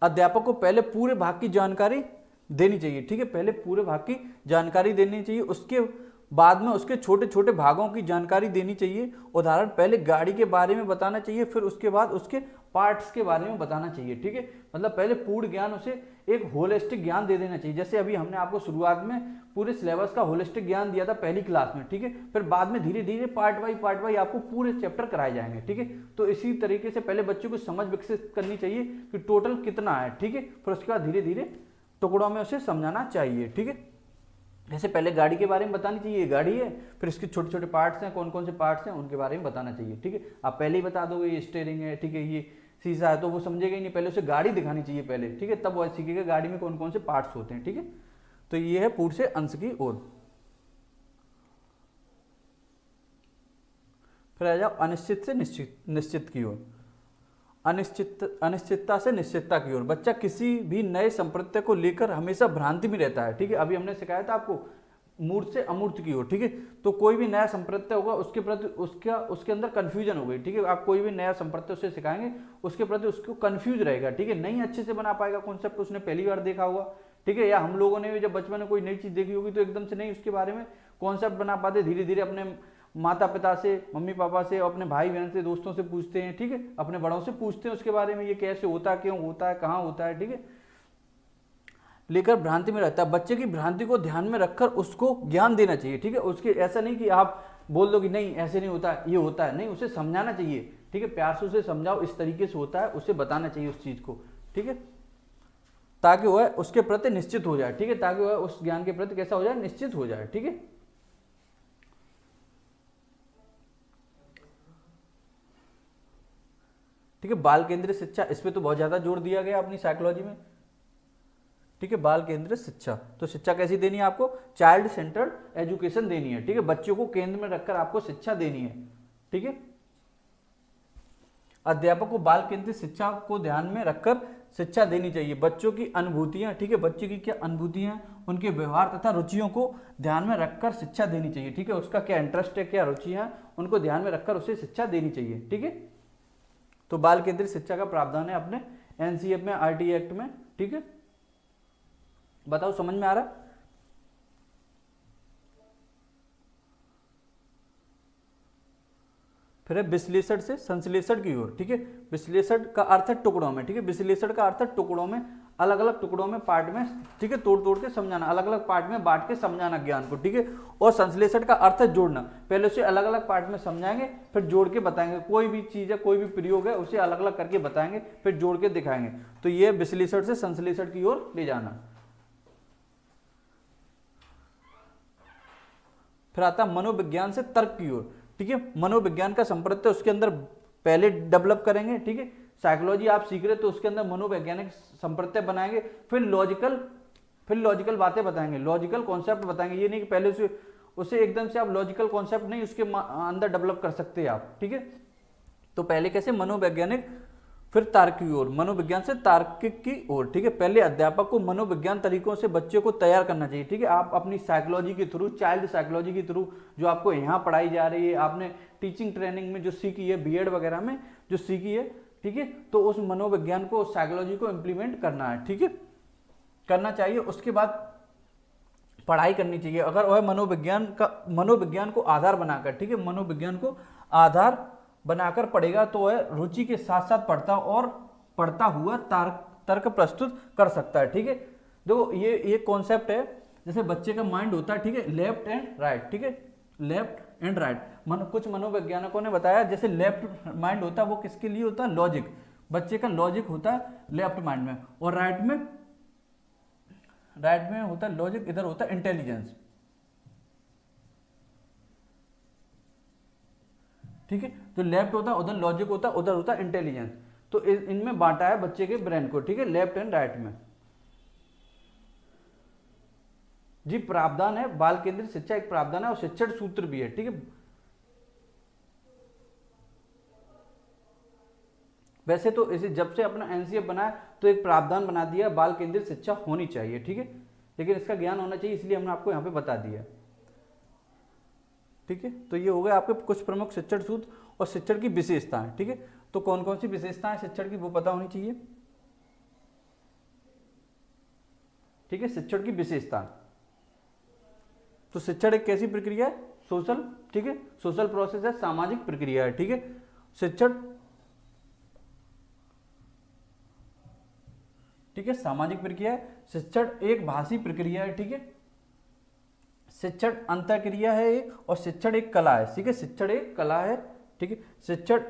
अध्यापक को पहले पूरे भाग की जानकारी देनी चाहिए, ठीक है, पहले पूरे भाग की जानकारी देनी चाहिए, उसके बाद में उसके छोटे छोटे भागों की जानकारी देनी चाहिए। उदाहरण, पहले गाड़ी के बारे में बताना चाहिए, फिर उसके बाद उसके पार्ट्स के बारे में बताना चाहिए, ठीक है। मतलब पहले पूर्ण ज्ञान, उसे एक होलिस्टिक ज्ञान दे देना चाहिए। जैसे अभी हमने आपको शुरुआत में पूरे सिलेबस का होलिस्टिक ज्ञान दिया था पहली क्लास में, ठीक है। फिर बाद में धीरे धीरे पार्ट वाई आपको पूरे चैप्टर कराए जाएंगे, ठीक है। तो इसी तरीके से पहले बच्चों को समझ विकसित करनी चाहिए कि टोटल कितना है, ठीक है। फिर उसके बाद धीरे धीरे टुकड़ों में उसे समझाना चाहिए, ठीक है। जैसे पहले गाड़ी के बारे में बतानी चाहिए, गाड़ी है, फिर इसके छोटे छोटे पार्ट्स हैं, कौन कौन से पार्ट्स हैं उनके बारे में बताना चाहिए, ठीक है। आप पहले ही बता दोगे ये स्टीयरिंग है, ठीक है, ये शीशा है, तो वो समझेगा ही नहीं, पहले उसे गाड़ी दिखानी चाहिए पहले, ठीक है, तब वो सीखेगा गाड़ी में कौन कौन से पार्ट्स होते हैं, ठीक है। तो ये है पूर्ण से अंश की ओर। फिर आ जाओ अनिश्चित से निश्चित की ओर। अनिश्चितता से निश्चितता की ओर। बच्चा किसी भी नए संप्रत्यय को लेकर हमेशा भ्रांति में रहता है, ठीक है। अभी हमने सिखाया था आपको मूर्त से अमूर्त की ओर, ठीक है। तो कोई भी नया संप्रत्यय होगा उसके प्रति उसके अंदर कंफ्यूजन हो गई, ठीक है। आप कोई भी नया संप्रत्यय उसे सिखाएंगे उसके प्रति उसको कंफ्यूज रहेगा, ठीक है, नहीं अच्छे से बना पाएगा कॉन्सेप्ट, उसने पहली बार देखा होगा, ठीक है। या हम लोगों ने भी जब बचपन में कोई नई चीज देखी होगी तो एकदम से नहीं उसके बारे में कॉन्सेप्ट बना पाते, धीरे धीरे अपने माता पिता से, मम्मी पापा से, अपने भाई बहन से, दोस्तों से पूछते हैं, ठीक है, अपने बड़ों से पूछते हैं उसके बारे में, ये कैसे होता है, क्यों होता है, कहाँ होता है, ठीक है। लेकर भ्रांति में रहता है। बच्चे की भ्रांति को ध्यान में रखकर उसको ज्ञान देना चाहिए, ठीक है। उसके ऐसा नहीं कि आप बोल दो कि नहीं ऐसे नहीं होता, ये होता है, नहीं, उसे समझाना चाहिए, ठीक है। प्यार से उसे समझाओ इस तरीके से होता है, उसे बताना चाहिए उस चीज को, ठीक है, ताकि वह उसके प्रति निश्चित हो जाए, ठीक है, ताकि वह उस ज्ञान के प्रति कैसा हो जाए, निश्चित हो जाए, ठीक है। ठीक है, बाल केंद्रित शिक्षा, इस पे तो बहुत ज्यादा जोर दिया गया अपनी साइकोलॉजी में, ठीक है। बाल केंद्रित शिक्षा, तो शिक्षा कैसी देनी है आपको, चाइल्ड सेंटर्ड एजुकेशन देनी है, ठीक है। बच्चों को केंद्र में रखकर आपको शिक्षा देनी है, ठीक है। अध्यापक को बाल केंद्रित शिक्षा को ध्यान में रखकर शिक्षा देनी चाहिए। बच्चों की अनुभूतियां, ठीक है, बच्चे की क्या अनुभूतियां, उनके व्यवहार तथा रुचियों को ध्यान में रखकर शिक्षा देनी चाहिए, ठीक है। उसका क्या इंटरेस्ट है, क्या रुचियां, उनको ध्यान में रखकर उसे शिक्षा देनी चाहिए, ठीक है। तो बाल केंद्रित शिक्षा का प्रावधान है अपने एनसीएफ में, आरटी एक्ट में, ठीक है। बताओ समझ में आ रहा है। फिर है विश्लेषण से संश्लेषण की ओर, ठीक है। विश्लेषण का अर्थ है टुकड़ों में, ठीक है। विश्लेषण का अर्थ है टुकड़ों में, अलग अलग टुकड़ों में, पार्ट में, ठीक है, तोड़ तोड़ के समझाना, अलग अलग पार्ट में बांट के समझाना ज्ञान को, ठीक है। और संश्लेषण का अर्थ है जोड़ना, पहले उसे अलग अलग पार्ट में समझाएंगे फिर जोड़ के बताएंगे, कोई भी चीज है, कोई भी प्रयोग है, उसे अलग अलग करके बताएंगे फिर जोड़ के दिखाएंगे। तो ये विश्लेषण से संश्लेषण की ओर ले जाना। फिर आता मनोविज्ञान से तर्क की ओर, ठीक है। मनोविज्ञान का संप्रत्यय उसके अंदर पहले डेवलप करेंगे, ठीक है। साइकोलॉजी आप सीख रहे तो उसके अंदर मनोवैज्ञानिक संप्रत्यय बनाएंगे, फिर लॉजिकल बातें बताएंगे, लॉजिकल कॉन्सेप्ट बताएंगे। ये नहीं कि पहले उसे एकदम से आप लॉजिकल कॉन्सेप्ट नहीं उसके अंदर डेवलप कर सकते आप, ठीक है। तो पहले कैसे मनोवैज्ञानिक फिर तार्किक की ओर, मनोविज्ञान से तार्किक की ओर, ठीक है। पहले अध्यापक को मनोविज्ञान तरीकों से बच्चे को तैयार करना चाहिए, ठीक है। आप अपनी साइकोलॉजी के थ्रू, चाइल्ड साइकोलॉजी के थ्रू जो आपको यहाँ पढ़ाई जा रही है, आपने टीचिंग ट्रेनिंग में जो सीखी है, बीएड वगैरह में जो सीखी है, ठीक है, तो उस मनोविज्ञान को, साइकोलॉजी को इम्प्लीमेंट करना है, ठीक है, करना चाहिए। उसके बाद पढ़ाई करनी चाहिए। अगर वह मनोविज्ञान को आधार बनाकर, ठीक है, मनोविज्ञान को आधार बनाकर पढ़ेगा तो वह रुचि के साथ साथ पढ़ता हुआ तर्क प्रस्तुत कर सकता है, ठीक है। देखो ये कॉन्सेप्ट है, जैसे बच्चे का माइंड होता है, ठीक है, लेफ्ट एंड राइट, ठीक है, लेफ्ट एंड राइट। कुछ मनोवैज्ञानिकों ने बताया जैसे लेफ्ट माइंड होता है वो किसके लिए होता है, लॉजिक, बच्चे का लॉजिक होता है लेफ्ट माइंड में, और राइट में होता है लॉजिक, इधर होता है इंटेलिजेंस, ठीक है। जो लेफ्ट होता है उधर लॉजिक होता है, उधर होता है इंटेलिजेंस। तो इनमें बांटा है बच्चे के ब्रेन को, ठीक है, लेफ्ट एंड राइट में। जी प्रावधान है, बाल केंद्रित शिक्षा एक प्रावधान है और शिक्षण सूत्र भी है, ठीक है। वैसे तो इसे जब से अपना एनसीएफ बना है तो एक प्रावधान बना दिया, बाल केंद्रित शिक्षा होनी चाहिए, ठीक है, लेकिन इसका ज्ञान होना चाहिए, इसलिए हमने आपको यहाँ पे बता दिया, ठीक है। तो ये हो गए आपके कुछ प्रमुख शिक्षण सूत्र और शिक्षण की विशेषताएं, ठीक है। तो कौन कौन सी विशेषताएं शिक्षण की वो पता होनी चाहिए, ठीक है। शिक्षण की विशेषताएं, तो शिक्षण एक कैसी प्रक्रिया है, सोशल, ठीक है, सोशल प्रोसेस है, सामाजिक प्रक्रिया है, ठीक है। शिक्षण, ठीक है, सामाजिक प्रक्रिया है। शिक्षण एक भाषी प्रक्रिया है, ठीक है। शिक्षण अंतःक्रिया है एक, और शिक्षण एक कला है, ठीक है, शिक्षण एक कला है, ठीक है। शिक्षण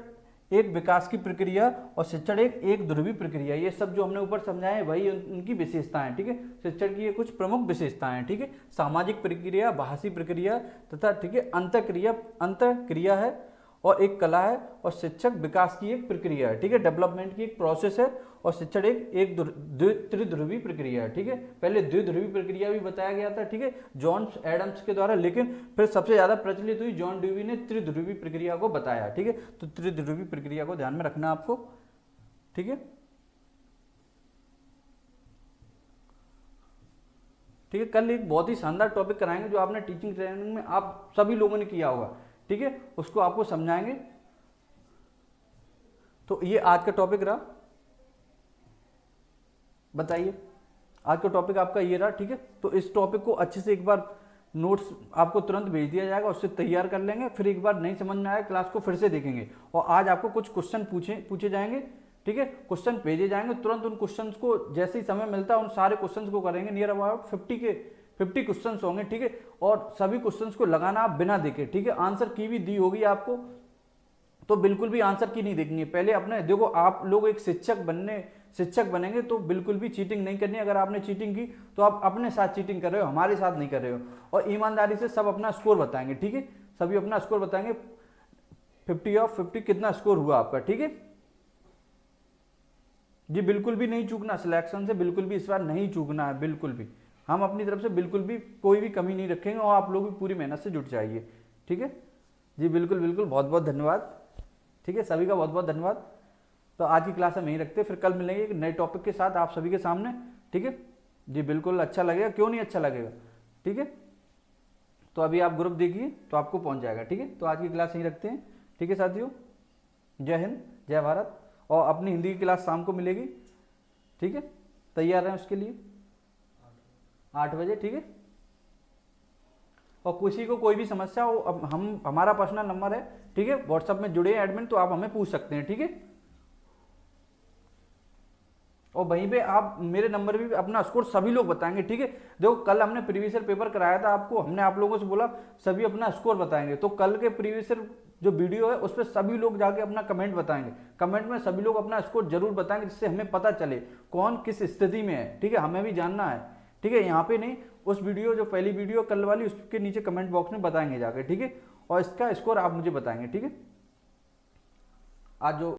एक विकास की प्रक्रिया और शिक्षण एक ध्रुवी प्रक्रिया। ये सब जो हमने ऊपर समझाए वही उनकी विशेषताएं, ठीक है। शिक्षण की ये कुछ प्रमुख विशेषताएं, ठीक है। सामाजिक प्रक्रिया, भाषी प्रक्रिया तथा, ठीक है, अंतःक्रिया है और एक कला है, और शिक्षक विकास की एक प्रक्रिया है, ठीक है, डेवलपमेंट की एक प्रोसेस है, और शिक्षण एक त्रिध्रुवी प्रक्रिया है, ठीक है। पहले द्विध्रुवी प्रक्रिया भी बताया गया था, ठीक है, जॉन एडम्स के द्वारा, लेकिन फिर सबसे ज्यादा प्रचलित हुई जॉन ड्यूवी ने त्रिध्रुवी प्रक्रिया को बताया, ठीक है। तो त्रिध्रुवी प्रक्रिया को ध्यान में रखना आपको, ठीक है, ठीक है। कल एक बहुत ही शानदार टॉपिक कराएंगे जो आपने टीचिंग ट्रेनिंग में आप सभी लोगों ने किया होगा, ठीक है, उसको आपको समझाएंगे। तो ये आज का टॉपिक रहा, बताइए आज का टॉपिक आपका ये रहा, ठीक है। तो इस टॉपिक को अच्छे से एक बार नोट्स आपको तुरंत भेज दिया जाएगा, उससे तैयार कर लेंगे, फिर एक बार नहीं समझ में आए क्लास को फिर से देखेंगे, और आज आपको कुछ क्वेश्चन पूछे जाएंगे, ठीक है, क्वेश्चन भेजे जाएंगे, तुरंत उन क्वेश्चंस को जैसे ही समय मिलता है उन सारे क्वेश्चंस को करेंगे। नियर अबाउट 50 क्वेश्चन होंगे, ठीक है, और सभी क्वेश्चंस को लगाना आप बिना देखे, ठीक है। आंसर की भी दी होगी आपको, तो बिल्कुल भी आंसर की नहीं देखनी है। पहले अपने देखो, आप लोग एक शिक्षक बनेंगे तो बिल्कुल भी चीटिंग नहीं करनी। अगर आपने चीटिंग की तो आप अपने साथ चीटिंग कर रहे हो, हमारे साथ नहीं कर रहे हो। और ईमानदारी से सब अपना स्कोर बताएंगे, ठीक है, सभी अपना स्कोर बताएंगे, 50 ऑफ 50 कितना स्कोर हुआ आपका, ठीक है जी। बिल्कुल भी नहीं चूकना, सिलेक्शन से बिल्कुल भी इस बार नहीं चूकना है, बिल्कुल भी। हम अपनी तरफ से बिल्कुल भी कोई भी कमी नहीं रखेंगे, और आप लोग भी पूरी मेहनत से जुट जाइए, ठीक है जी। बिल्कुल बिल्कुल, बहुत बहुत धन्यवाद, ठीक है, सभी का बहुत बहुत धन्यवाद। तो आज की क्लास हम यहीं रखते, फिर कल मिलेंगे एक नए टॉपिक के साथ आप सभी के सामने, ठीक है जी। बिल्कुल अच्छा लगेगा, क्यों नहीं अच्छा लगेगा, ठीक है। तो अभी आप ग्रुप देखिए तो आपको पहुंच जाएगा, ठीक है। तो आज की क्लास यहीं रखते हैं, ठीक है साथियों। जय हिंद, जय भारत। और अपनी हिंदी की क्लास शाम को मिलेगी, ठीक है, तैयार रहें उसके लिए 8 बजे, ठीक है। और किसी को कोई भी समस्या हो, अब हमारा पर्सनल नंबर है, ठीक है, व्हाट्सएप में जुड़े एडमिन, तो आप हमें पूछ सकते हैं, ठीक है। और वहीं पे आप मेरे नंबर भी अपना स्कोर सभी लोग बताएंगे, ठीक है। देखो कल हमने प्रीवियस ईयर पेपर कराया था आपको, हमने आप लोगों से बोला सभी अपना स्कोर बताएंगे, तो कल के प्रीवियस ईयर जो वीडियो है उस पर सभी लोग जाके अपना कमेंट बताएंगे, कमेंट में सभी लोग अपना स्कोर जरूर बताएंगे, जिससे हमें पता चले कौन किस स्थिति में है, ठीक है, हमें भी जानना है, ठीक है। यहाँ पे नहीं, उस वीडियो जो पहली वीडियो कल वाली उसके नीचे कमेंट बॉक्स में बताएंगे जाके, ठीक है। और इसका स्कोर आप मुझे बताएंगे, ठीक है। आज जो